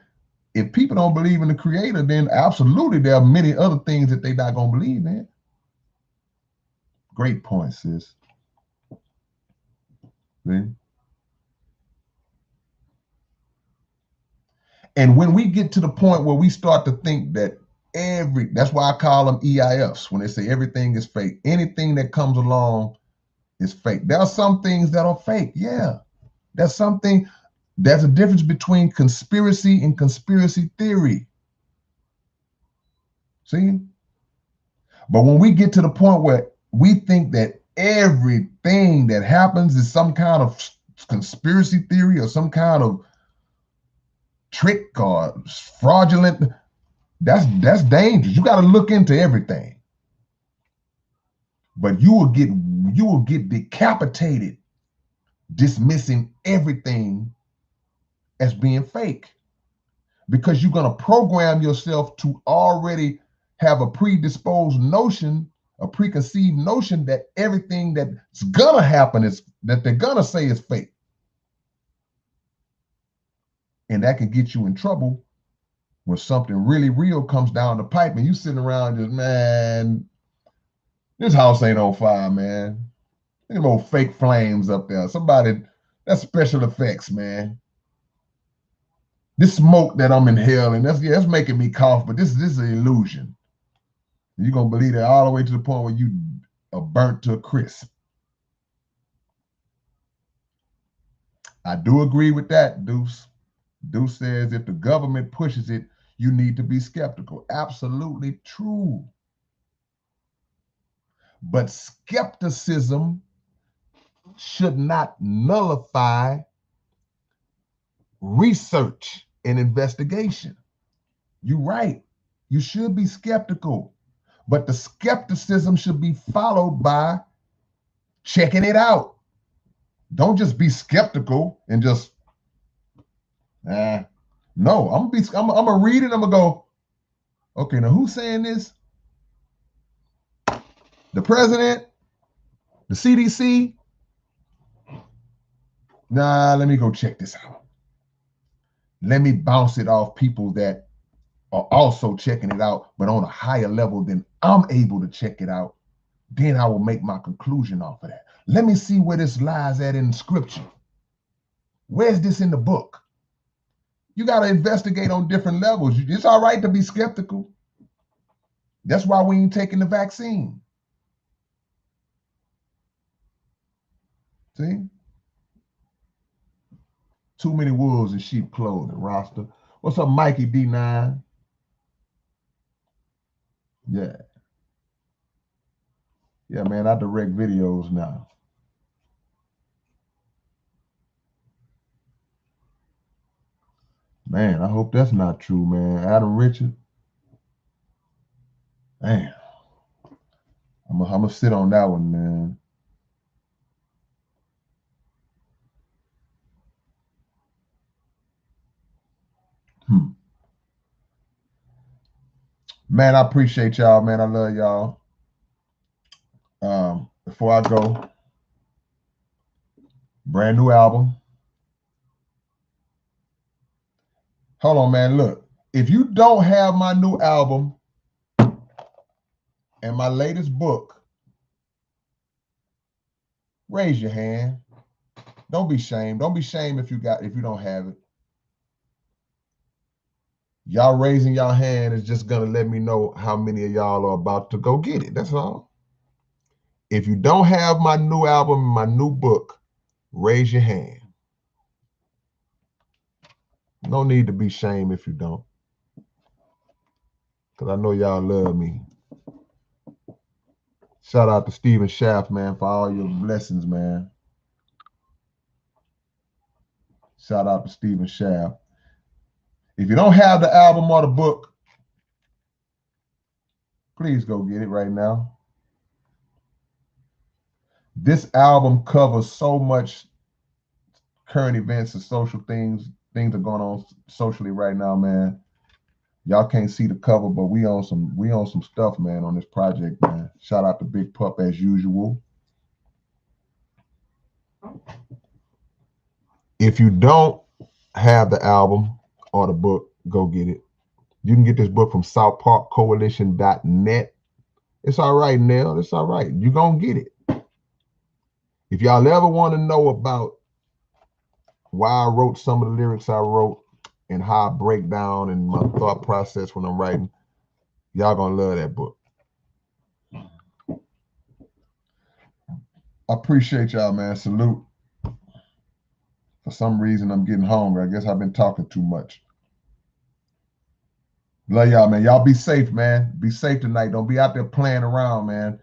if people don't believe in the Creator, then absolutely there are many other things that they're not going to believe in. Great point, sis. See? And when we get to the point where we start to think that that's why I call them EIFs, when they say everything is fake. Anything that comes along is fake. There are some things that are fake. Yeah. There's a difference between conspiracy and conspiracy theory. See? But when we get to the point where we think that everything that happens is some kind of conspiracy theory or some kind of trick or fraudulent, that's dangerous. You got to look into everything. But you will get decapitated dismissing everything as being fake, because you're going to program yourself to already have a preconceived notion that everything that's gonna happen is that they're gonna say is fake. And that can get you in trouble when something really real comes down the pipe and you sitting around just, man, this house ain't on fire, man. Look at those fake flames up there. That's special effects, man. This smoke that I'm inhaling, that's making me cough, but this is an illusion. You're gonna believe that all the way to the point where you are burnt to a crisp. I do agree with that, Deuce. Deuce says if the government pushes it, you need to be skeptical. Absolutely true. But skepticism should not nullify research and investigation. You're right. You should be skeptical, but the skepticism should be followed by checking it out. Don't just be skeptical and just, no, I'm gonna read it. I'm gonna go, okay, now who's saying this? The president, the CDC. Nah, let me go check this out. Let me bounce it off people that are also checking it out, but on a higher level than I'm able to check it out. Then I will make my conclusion off of that. Let me see where this lies at in scripture. Where's this in the book? You got to investigate on different levels. It's all right to be skeptical. That's why we ain't taking the vaccine. See? Too many wolves in sheep clothing, roster. What's up, Mikey D9? Yeah. Yeah, man, I direct videos now. Man, I hope that's not true, man. Adam Richard. Man, I'm gonna sit on that one, man. Man, I appreciate y'all, man. I love y'all. Before I go, brand new album. Hold on, man. Look, if you don't have my new album and my latest book, raise your hand. Don't be shamed. Don't be shamed if you don't have it. Y'all raising y'all hand is just gonna let me know how many of y'all are about to go get it. That's all. If you don't have my new album, my new book, raise your hand. No need to be shamed if you don't. Because I know y'all love me. Shout out to Stephen Schaff, man, for all your blessings, man. Shout out to Stephen Schaff. If you don't have the album or the book, please go get it right now. This album covers so much current events and social things. Things are going on socially right now, man. Y'all can't see the cover, but we on some stuff, man, on this project, man. Shout out to Big Pup as usual. If you don't have the album or the book, go get it. You can get this book from southparkcoalition.net. It's all right, Nell. It's all right. You're going to get it. If y'all ever want to know about why I wrote some of the lyrics I wrote and how I break down and my thought process when I'm writing, y'all going to love that book. I appreciate y'all, man. Salute. For some reason, I'm getting hungry. I guess I've been talking too much. Love y'all, man. Y'all be safe, man. Be safe tonight. Don't be out there playing around, man.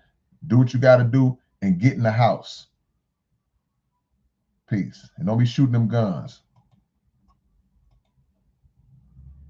Do what you got to do and get in the house. Peace. And don't be shooting them guns.